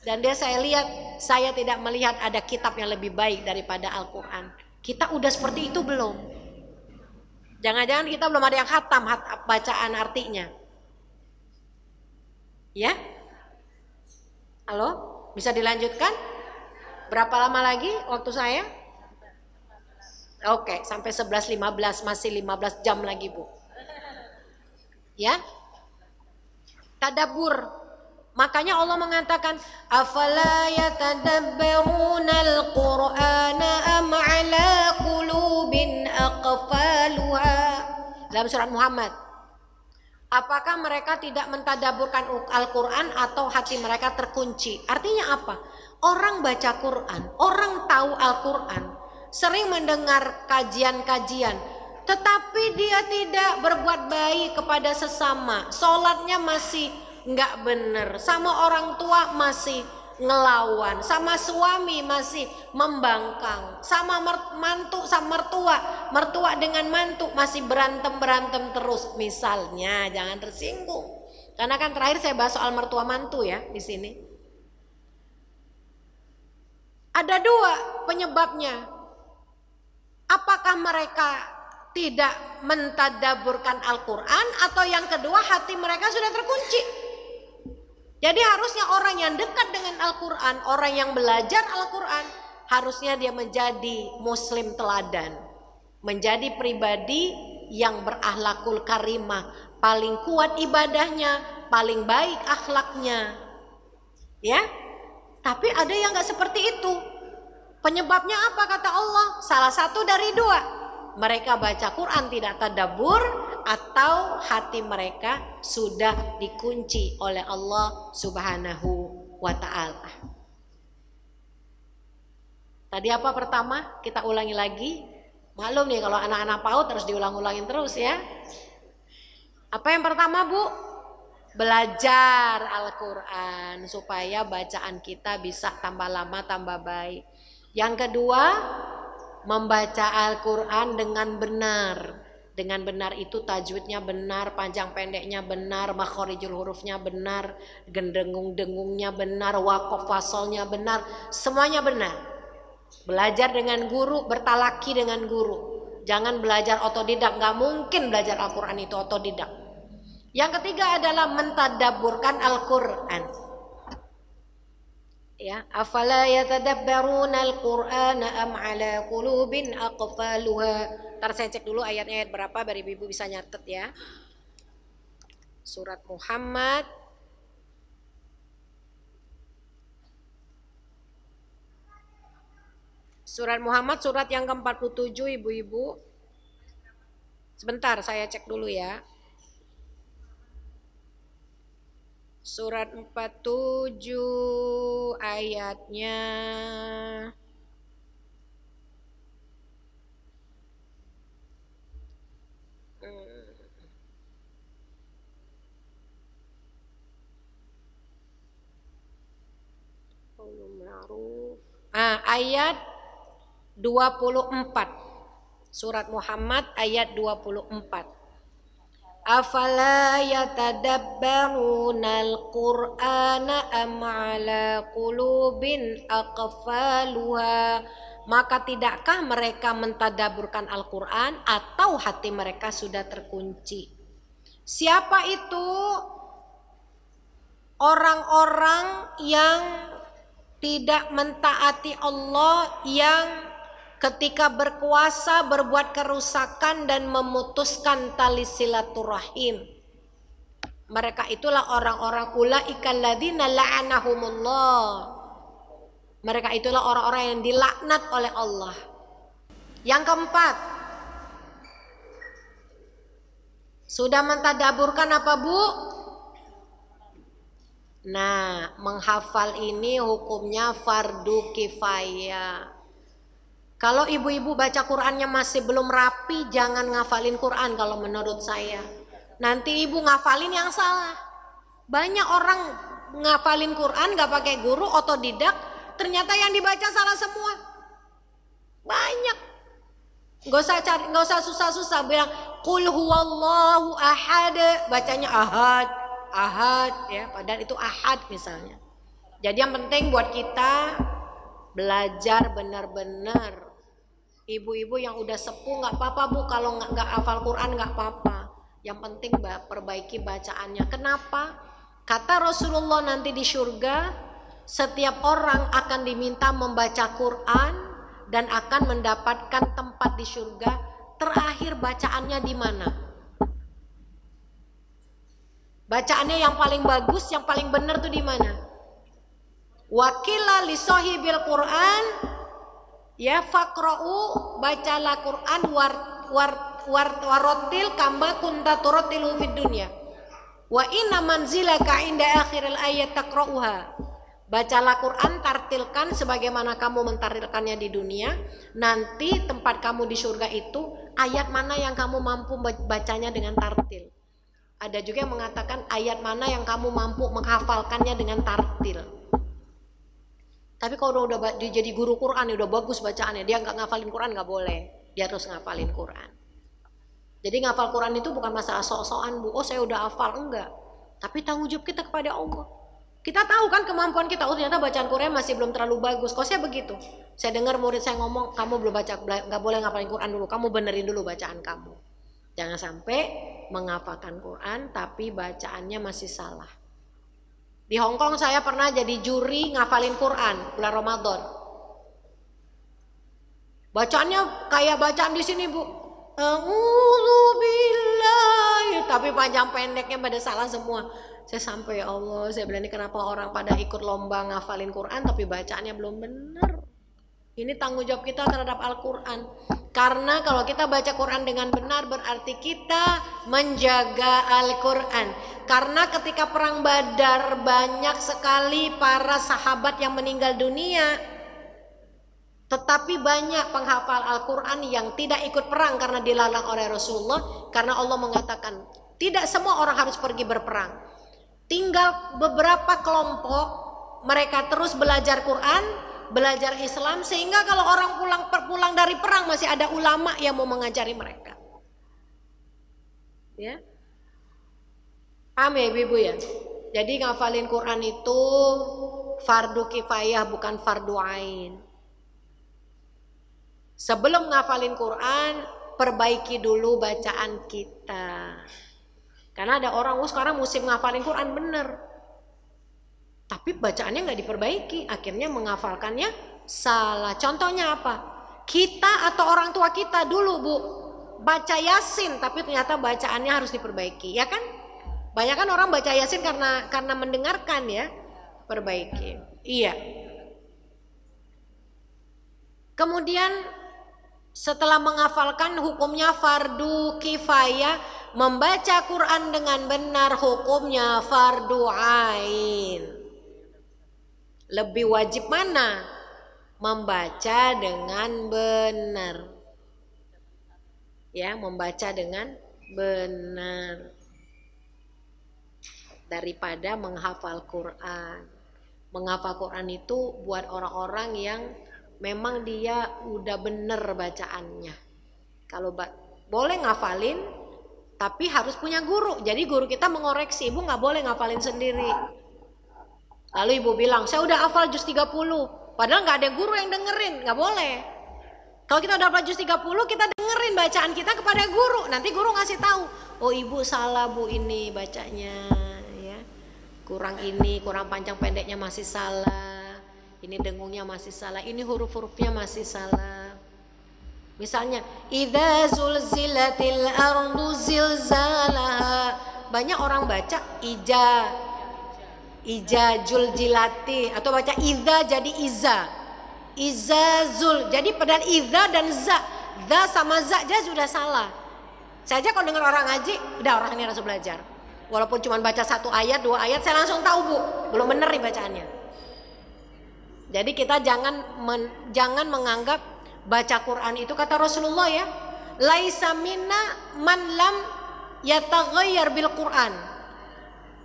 Dan saya lihat, saya tidak melihat ada kitab yang lebih baik daripada Al-Quran. Kita udah seperti itu belum? Jangan-jangan kita belum ada yang khatam bacaan artinya. Ya? Halo? Bisa dilanjutkan? Berapa lama lagi waktu saya? Oke, sampai 11.15, masih 15 jam lagi, Bu. Ya? Tadabbur. Makanya Allah mengatakan, afala yatadabbarunal Qur'ana am 'ala qulubin aqfaluha. Dalam surat Muhammad. Apakah mereka tidak mentadaburkan Al-Quran atau hati mereka terkunci? Artinya apa? Orang baca Quran, orang tahu Al-Quran, sering mendengar kajian-kajian, tetapi dia tidak berbuat baik kepada sesama. Sholatnya masih nggak benar, sama orang tua masih ngelawan, sama suami masih membangkang, sama mantu sama mertua dengan mantu masih berantem terus. Misalnya, jangan tersinggung, karena kan terakhir saya bahas soal mertua mantu ya di sini. Ada dua penyebabnya. Apakah mereka tidak mentadaburkan Al-Quran, atau yang kedua hati mereka sudah terkunci? Jadi harusnya orang yang dekat dengan Al-Quran, orang yang belajar Al-Quran, harusnya dia menjadi muslim teladan, menjadi pribadi yang berakhlakul karimah, paling kuat ibadahnya, paling baik akhlaknya. Ya, tapi ada yang gak seperti itu. Penyebabnya apa kata Allah? Salah satu dari dua. Mereka baca Quran tidak tadabbur, atau hati mereka sudah dikunci oleh Allah Subhanahu wa ta'ala. Tadi apa pertama? Kita ulangi lagi. Maklum nih kalau anak-anak PAUD terus diulang-ulangin terus ya. Apa yang pertama, Bu? Belajar Al-Quran supaya bacaan kita bisa tambah lama tambah baik. Yang kedua, membaca Al-Quran dengan benar. Dengan benar itu tajwidnya benar, panjang pendeknya benar, makhorijul hurufnya benar, dengung-dengungnya benar, waqaf fasolnya benar, semuanya benar. Belajar dengan guru, bertalaki dengan guru. Jangan belajar otodidak, gak mungkin belajar Al-Quran itu otodidak. Yang ketiga adalah mentadabburkan Al-Quran. Ya, afala yatadabbaruna al-Qur'ana am 'ala qulubin aqfaluha. Ntar saya cek dulu ayatnya ayat berapa biar ibu-ibu bisa nyatet ya. Surat Muhammad surat yang ke-47 ibu-ibu. Sebentar saya cek dulu ya. Surat 47 ayatnya ayat 24. Surat Muhammad ayat 24. Afala yatadabbarunal Qur'ana am 'ala qulubin aqfaluha. Maka tidakkah mereka mentadaburkan Al-Quran atau hati mereka sudah terkunci? Siapa itu? Orang-orang yang tidak mentaati Allah, yang ketika berkuasa berbuat kerusakan dan memutuskan tali silaturahim. Mereka itulah orang-orang ulaikal ladzina la'anahumullah. Mereka itulah orang-orang yang dilaknat oleh Allah. Yang keempat, sudah mentadaburkan apa, Bu? Nah, menghafal ini hukumnya fardu kifayah. Kalau ibu-ibu baca Qurannya masih belum rapi, jangan ngafalin Quran kalau menurut saya. Nanti ibu ngafalin yang salah. Banyak orang ngafalin Quran gak pakai guru, otodidak, ternyata yang dibaca salah semua. Banyak. Gak usah susah-susah bilang qul huwallahu ahad, bacanya ahad ya, padahal itu ahad misalnya. Jadi yang penting buat kita belajar benar-benar. Ibu-ibu yang udah sepuh nggak apa-apa, Bu, kalau nggak hafal Quran nggak apa-apa. Yang penting perbaiki bacaannya. Kenapa? Kata Rasulullah, nanti di surga setiap orang akan diminta membaca Quran dan akan mendapatkan tempat di surga. Terakhir bacaannya di mana? Bacaannya yang paling bagus, yang paling benar tuh di mana? Wakila li sahibil Quran, ya faqra'u, bacalah Quran warotil kama kunta turotilu fid dunya. Wa inna manzilaka inda akhiril ayat taqra'uha. Bacalah Quran, tartilkan sebagaimana kamu mentartilkannya di dunia. Nanti tempat kamu di surga itu ayat mana yang kamu mampu bacanya dengan tartil. Ada juga yang mengatakan ayat mana yang kamu mampu menghafalkannya dengan tartil. Tapi kalau udah jadi guru Quran, udah bagus bacaannya, dia nggak ngafalin Quran nggak boleh. Dia harus ngafalin Quran. Jadi ngafal Quran itu bukan masalah sok-sokan, Bu. Oh, saya udah hafal, enggak. Tapi tanggung jawab kita kepada Allah. Kita tahu kan kemampuan kita. Oh, ternyata bacaan Quran masih belum terlalu bagus. Kok saya begitu? Saya dengar murid saya ngomong, kamu belum baca, nggak boleh ngafalin Quran dulu. Kamu benerin dulu bacaan kamu. Jangan sampai menghafalkan Quran tapi bacaannya masih salah. Di Hong Kong saya pernah jadi juri ngafalin Quran bulan Ramadan. Bacaannya kayak bacaan di sini, Bu. A'udzubillahi, tapi panjang pendeknya pada salah semua. Saya sampai, ya Allah, saya bilang ini kenapa orang pada ikut lomba ngafalin Quran tapi bacaannya belum benar. Ini tanggung jawab kita terhadap Al-Quran. Karena kalau kita baca Quran dengan benar berarti kita menjaga Al-Quran. Karena ketika perang Badar banyak sekali para sahabat yang meninggal dunia. Tetapi banyak penghafal Al-Quran yang tidak ikut perang karena dilarang oleh Rasulullah. Karena Allah mengatakan tidak semua orang harus pergi berperang. Tinggal beberapa kelompok mereka terus belajar Quran, belajar Islam, sehingga kalau orang pulang dari perang masih ada ulama yang mau mengajari mereka. Ya, paham ya ibu-ibu ya? Jadi ngafalin Quran itu fardu kifayah bukan fardu ain. Sebelum ngafalin Quran, perbaiki dulu bacaan kita. Karena ada orang, sekarang musim ngafalin Quran bener, tapi bacaannya nggak diperbaiki, akhirnya menghafalkannya salah. Contohnya apa? Kita atau orang tua kita dulu, Bu, baca Yasin, tapi ternyata bacaannya harus diperbaiki, ya kan? Banyak kan orang baca Yasin karena mendengarkan, ya, perbaiki. Iya. Kemudian setelah menghafalkan hukumnya fardu kifayah, membaca Quran dengan benar hukumnya fardu ain. Lebih wajib mana? Membaca dengan benar. Ya, membaca dengan benar daripada menghafal Quran. Menghafal Quran itu buat orang-orang yang memang dia udah bener bacaannya. Kalau boleh ngafalin, tapi harus punya guru. Jadi guru kita mengoreksi, ibu nggak boleh ngafalin sendiri. Lalu ibu bilang, saya udah hafal juz 30. Padahal nggak ada guru yang dengerin, nggak boleh. Kalau kita udah hafal juz 30, kita dengerin bacaan kita kepada guru. Nanti guru ngasih tahu, oh ibu salah Bu ini bacanya, ya. Kurang ini, kurang panjang pendeknya masih salah. Ini dengungnya masih salah, ini huruf-hurufnya masih salah. Misalnya, idza zulzilatil ardu zilzalaha. Banyak orang baca ija juljilati, atau baca idza jadi iza zul. Jadi padahal idza dan za sama za aja sudah salah. Saya aja kalau dengar orang ngaji, udah orang ini langsung belajar. Walaupun cuma baca 1 ayat 2 ayat, saya langsung tahu, Bu, belum bener nih bacaannya. Jadi kita jangan menganggap baca Quran itu, kata Rasulullah, ya, laisa minna man lam yataghayyar bil Quran.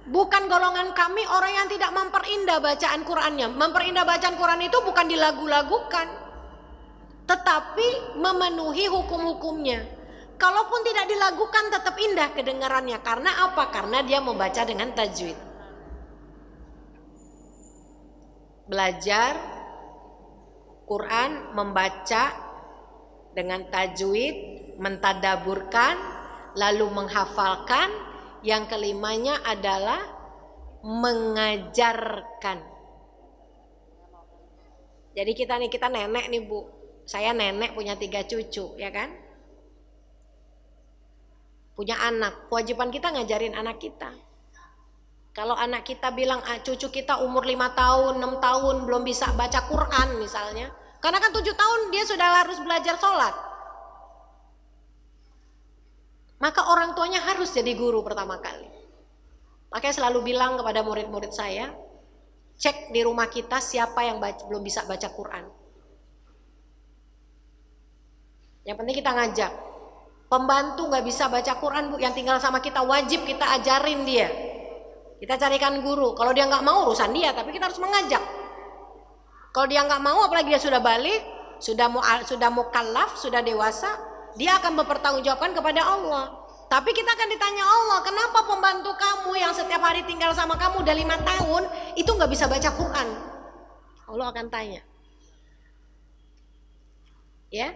Bukan golongan kami orang yang tidak memperindah bacaan Qurannya. Memperindah bacaan Quran itu bukan dilagu-lagukan, tetapi memenuhi hukum-hukumnya. Kalaupun tidak dilagukan tetap indah kedengarannya. Karena apa? Karena dia membaca dengan tajwid. Belajar Quran, membaca dengan tajwid, mentadaburkan, lalu menghafalkan. Yang kelimanya adalah mengajarkan. Jadi kita nenek nih Bu. Saya nenek punya 3 cucu, ya kan? Punya anak, kewajiban kita ngajarin anak kita. Kalau anak kita bilang cucu kita umur 5 tahun, 6 tahun belum bisa baca Quran misalnya. Karena kan 7 tahun dia sudah harus belajar sholat. Maka orang tuanya harus jadi guru pertama kali. Makanya selalu bilang kepada murid-murid saya, cek di rumah kita siapa yang belum bisa baca Quran. Yang penting kita ngajak. Pembantu gak bisa baca Quran Bu, yang tinggal sama kita wajib kita ajarin dia. Kita carikan guru. Kalau dia gak mau urusan dia, tapi kita harus mengajak. Kalau dia gak mau, apalagi dia sudah balik, sudah mukallaf, sudah dewasa, dia akan mempertanggungjawabkan kepada Allah. Tapi kita akan ditanya Allah, kenapa pembantu kamu yang setiap hari tinggal sama kamu udah 5 tahun itu gak bisa baca Quran? Allah akan tanya. Ya.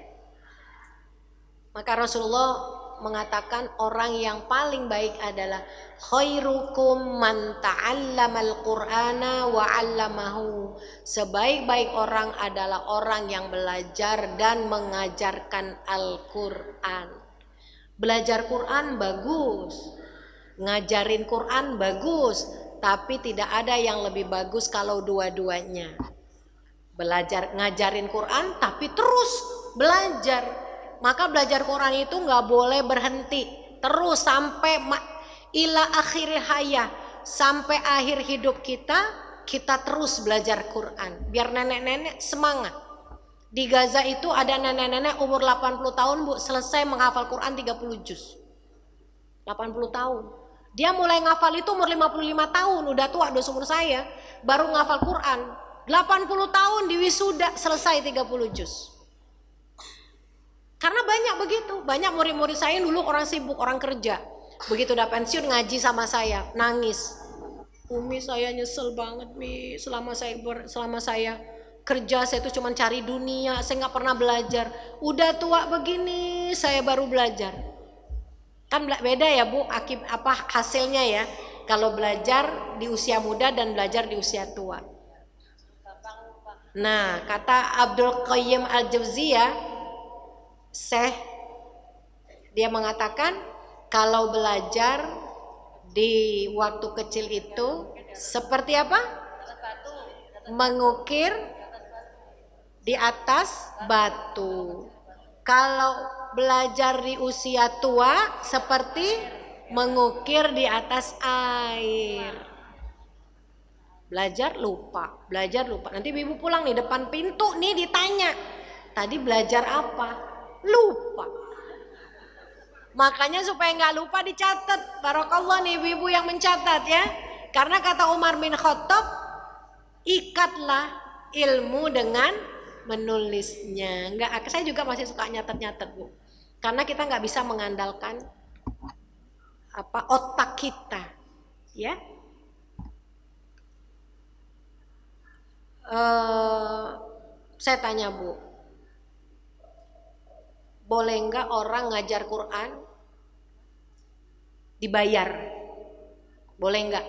Maka Rasulullah mengatakan orang yang paling baik adalah khairukum man ta'allamal qur'ana wa 'allamahu. Sebaik-baik orang adalah orang yang belajar dan mengajarkan Al-Qur'an. Belajar Quran bagus, ngajarin Quran bagus, tapi tidak ada yang lebih bagus kalau dua-duanya. Belajar ngajarin Quran tapi terus belajar. Maka belajar Quran itu nggak boleh berhenti, terus sampai ila akhir hayah, sampai akhir hidup kita terus belajar Quran. Biar nenek-nenek semangat. Di Gaza itu ada nenek-nenek umur 80 tahun Bu, selesai menghafal Quran 30 juz. 80 tahun. Dia mulai ngafal itu umur 55 tahun, udah tua, udah seumur saya, baru ngafal Quran. 80 tahun di wisuda selesai 30 juz. Karena banyak begitu, banyak murid-murid saya dulu orang sibuk, orang kerja. Begitu udah pensiun ngaji sama saya, nangis. Umi saya nyesel banget Mi, selama saya kerja saya tuh cuma cari dunia, saya nggak pernah belajar. Udah tua begini saya baru belajar. Kan beda ya Bu, hasilnya ya. Kalau belajar di usia muda dan belajar di usia tua. Nah, kata Abdul Qayyim Al-Jauziyah, dia mengatakan kalau belajar di waktu kecil itu seperti apa? Mengukir di atas batu. Kalau belajar di usia tua seperti mengukir di atas air. Belajar lupa. Nanti ibu pulang nih depan pintu nih ditanya, tadi belajar apa? Lupa. Makanya supaya nggak lupa dicatat. Barakallah nih ibu-ibu yang mencatat ya. Karena kata Umar bin Khattab, ikatlah ilmu dengan menulisnya. Saya juga masih suka nyatet Bu. Karena kita nggak bisa mengandalkan otak kita, ya. Saya tanya Bu, boleh nggak orang ngajar Quran dibayar? Boleh nggak?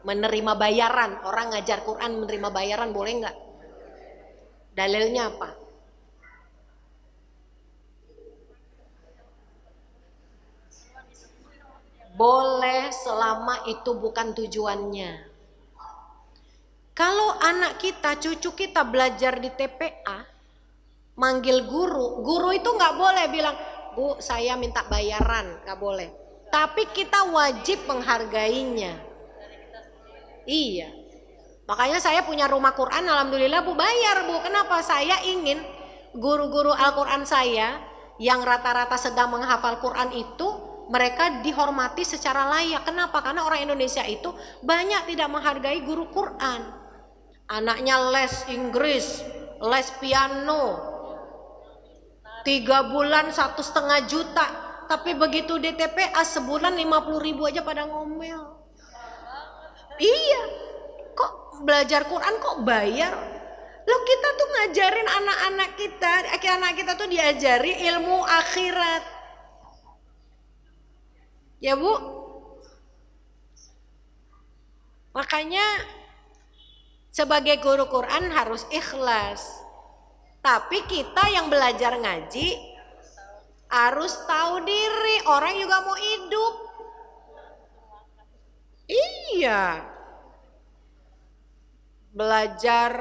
Menerima bayaran, orang ngajar Quran menerima bayaran boleh nggak? Dalilnya apa? Boleh selama itu bukan tujuannya. Kalau anak kita, cucu kita belajar di TPA, manggil guru itu nggak boleh bilang, Bu saya minta bayaran, nggak boleh. Tapi kita wajib menghargainya. Iya. Makanya saya punya rumah Quran, alhamdulillah Bu bayar Bu. Kenapa? Saya ingin guru-guru Al-Quran saya yang rata-rata sedang menghafal Quran itu mereka dihormati secara layak. Kenapa? Karena orang Indonesia itu banyak tidak menghargai guru Quran. Anaknya les Inggris, les piano, 3 bulan 1,5 juta. Tapi begitu di TPA sebulan 50.000 aja pada ngomel. Iya, kok belajar Quran kok bayar? Loh kita tuh ngajarin anak-anak kita tuh diajari ilmu akhirat. Ya Bu? Makanya sebagai guru Quran harus ikhlas. Tapi kita yang belajar ngaji harus tahu diri, orang juga mau hidup. Iya. Belajar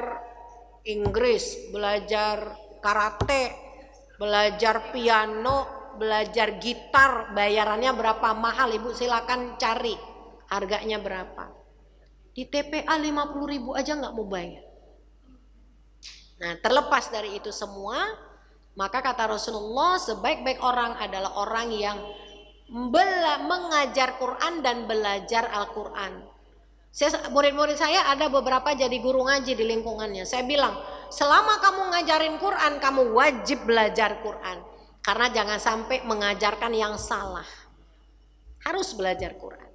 Inggris, belajar karate, belajar piano, belajar gitar, bayarannya berapa mahal? Ibu silakan cari harganya berapa. Di TPA 50.000 aja nggak mau bayar. Nah, terlepas dari itu semua, maka kata Rasulullah, sebaik-baik orang adalah orang yang mengajar Quran dan belajar Al-Quran. Murid-murid saya ada beberapa jadi guru ngaji di lingkungannya. Saya bilang, selama kamu ngajarin Quran, kamu wajib belajar Quran. Karena jangan sampai mengajarkan yang salah. Harus belajar Quran.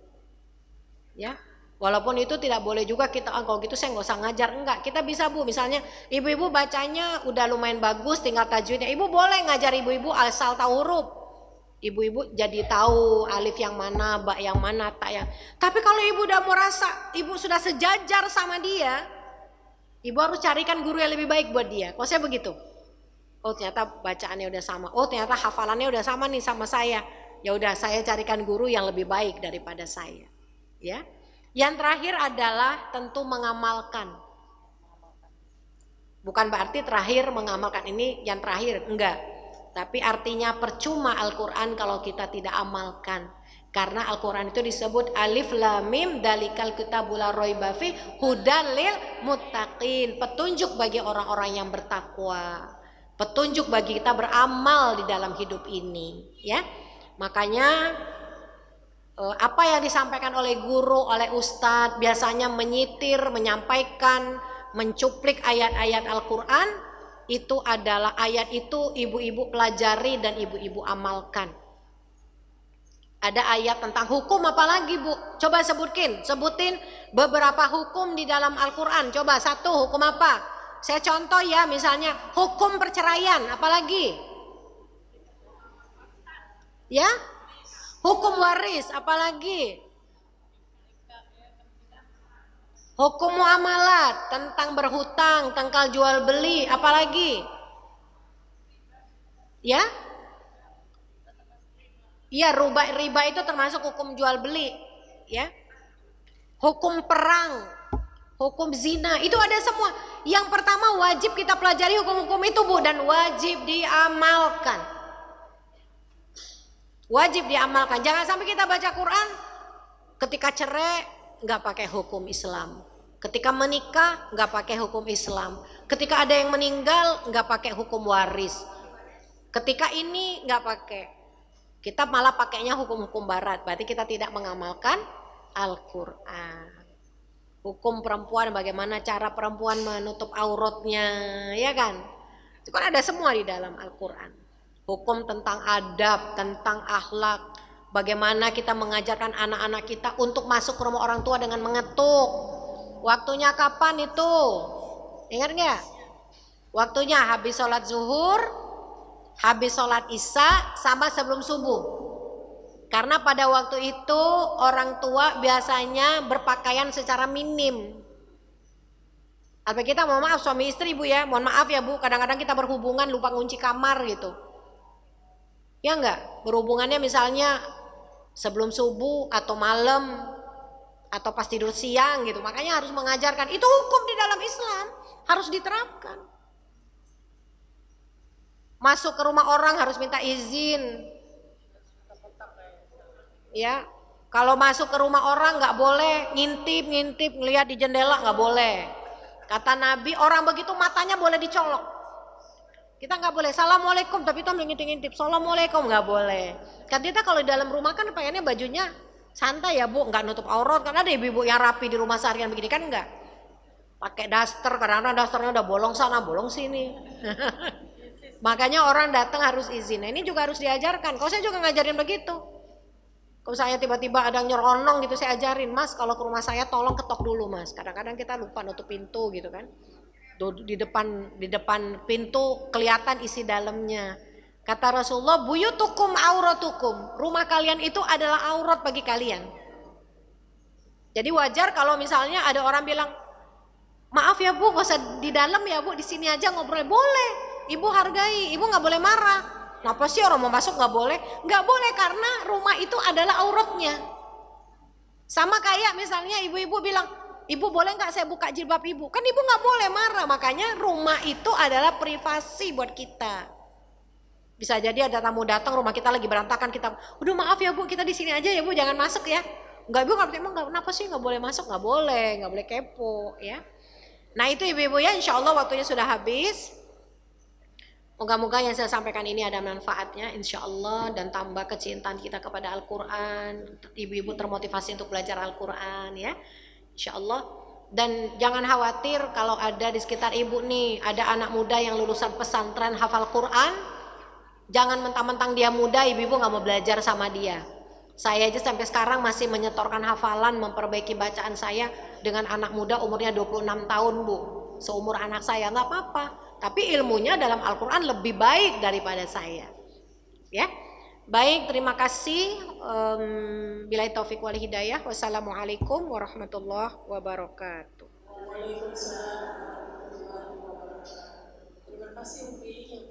Ya. Walaupun itu tidak boleh juga kita, kalau gitu saya nggak usah ngajar. Enggak, kita bisa Bu, misalnya ibu-ibu bacanya udah lumayan bagus, tinggal tajwidnya. Ibu boleh ngajar ibu-ibu asal tahu huruf. Ibu-ibu jadi tahu alif yang mana, ba yang mana, ta yang. Tapi kalau ibu udah merasa ibu sudah sejajar sama dia, ibu harus carikan guru yang lebih baik buat dia. Kalau saya begitu. Oh ternyata bacaannya udah sama. Oh ternyata hafalannya udah sama nih sama saya. Ya udah saya carikan guru yang lebih baik daripada saya. Ya. Yang terakhir adalah tentu mengamalkan. Bukan berarti terakhir mengamalkan ini yang terakhir, enggak. Tapi artinya percuma Al-Quran kalau kita tidak amalkan. Karena Al-Quran itu disebut alif lam mim dalikal kitabul la raiba fi hudal lil muttaqin. Petunjuk bagi orang-orang yang bertakwa. Petunjuk bagi kita beramal di dalam hidup ini. Ya, makanya apa yang disampaikan oleh guru, oleh ustadz biasanya menyitir, menyampaikan, mencuplik ayat-ayat Al-Quran. Itu adalah ayat itu ibu-ibu pelajari dan ibu-ibu amalkan. Ada ayat tentang hukum apalagi Bu? Coba sebutin beberapa hukum di dalam Al-Quran. Coba satu, hukum apa? Saya contoh ya, misalnya hukum perceraian, apalagi? Ya? Hukum waris, apalagi? Hukum muamalat, tentang berhutang, tentang jual beli, apalagi? Ya? Iya, riba itu termasuk hukum jual beli, ya. Hukum perang, hukum zina, itu ada semua. Yang pertama wajib kita pelajari hukum-hukum itu Bu, dan wajib diamalkan. Wajib diamalkan. Jangan sampai kita baca Quran ketika cerai nggak pakai hukum Islam, ketika menikah nggak pakai hukum Islam, ketika ada yang meninggal nggak pakai hukum waris, ketika ini nggak pakai, kita malah pakainya hukum-hukum Barat. Berarti kita tidak mengamalkan Al-Quran. Hukum perempuan, bagaimana cara perempuan menutup auratnya, ya kan? Itu kan ada semua di dalam Al-Quran. Hukum tentang adab, tentang akhlak, bagaimana kita mengajarkan anak-anak kita untuk masuk ke rumah orang tua dengan mengetuk. Waktunya kapan itu? Ingat nggak? Waktunya habis sholat zuhur, habis sholat isya, sama sebelum subuh. Karena pada waktu itu orang tua biasanya berpakaian secara minim. Apa kita mohon maaf suami istri Bu ya, mohon maaf ya Bu, kadang-kadang kita berhubungan lupa ngunci kamar gitu. Ya enggak, berhubungannya misalnya sebelum subuh atau malam atau pas tidur siang gitu. Makanya harus mengajarkan, itu hukum di dalam Islam, harus diterapkan. Masuk ke rumah orang harus minta izin. Ya, kalau masuk ke rumah orang nggak boleh ngintip ngelihat di jendela, nggak boleh. Kata Nabi, orang begitu matanya boleh dicolok. Kita nggak boleh assalamualaikum tapi itu ngintip-ngintip assalamualaikum, nggak boleh. Kan kita kalau di dalam rumah kan pengennya bajunya santai ya Bu, nggak nutup aurat. Karena ada ibu-ibu yang rapi di rumah seharian begini kan nggak. Pakai daster, kadang-kadang dasternya udah bolong sana bolong sini. Makanya orang datang harus izin. Nah, ini juga harus diajarkan. Kalau saya juga ngajarin begitu. Kalau saya tiba-tiba ada nyeronong gitu saya ajarin, Mas kalau ke rumah saya tolong ketok dulu Mas. Kadang-kadang kita lupa nutup pintu gitu kan. Di depan pintu kelihatan isi dalamnya. Kata Rasulullah, buyutukum auratukum. Rumah kalian itu adalah aurat bagi kalian. Jadi wajar kalau misalnya ada orang bilang, maaf ya Bu, gak usah di dalam ya Bu, di sini aja ngobrol. Boleh, Ibu hargai, Ibu nggak boleh marah. Kenapa sih orang mau masuk nggak boleh? Nggak boleh karena rumah itu adalah auratnya. Sama kayak misalnya ibu-ibu bilang, Ibu boleh nggak saya buka jilbab Ibu? Kan Ibu nggak boleh marah. Makanya rumah itu adalah privasi buat kita. Bisa jadi ada tamu datang, rumah kita lagi berantakan, kita, udah maaf ya Bu, kita di sini aja ya Bu, jangan masuk ya. Enggak Bu, emang kenapa sih nggak boleh masuk? Nggak boleh kepo ya. Nah itu ibu-ibu ya, insya Allah waktunya sudah habis. Moga-moga yang saya sampaikan ini ada manfaatnya insya Allah, dan tambah kecintaan kita kepada Al-Quran. Ibu-ibu termotivasi untuk belajar Al-Quran ya, insya Allah. Dan jangan khawatir kalau ada di sekitar ibu nih, ada anak muda yang lulusan pesantren hafal Quran. Jangan mentang-mentang dia muda, ibu-ibu gak mau belajar sama dia. Saya aja sampai sekarang masih menyetorkan hafalan, memperbaiki bacaan saya dengan anak muda umurnya 26 tahun Bu. Seumur anak saya, gak apa-apa. Tapi ilmunya dalam Al-Quran lebih baik daripada saya. Ya, baik, terima kasih. Billahi taufiq wal hidayah. Wassalamualaikum warahmatullahi wabarakatuh. Waalaikumsalam warahmatullahi wabarakatuh. Terima kasih Umi.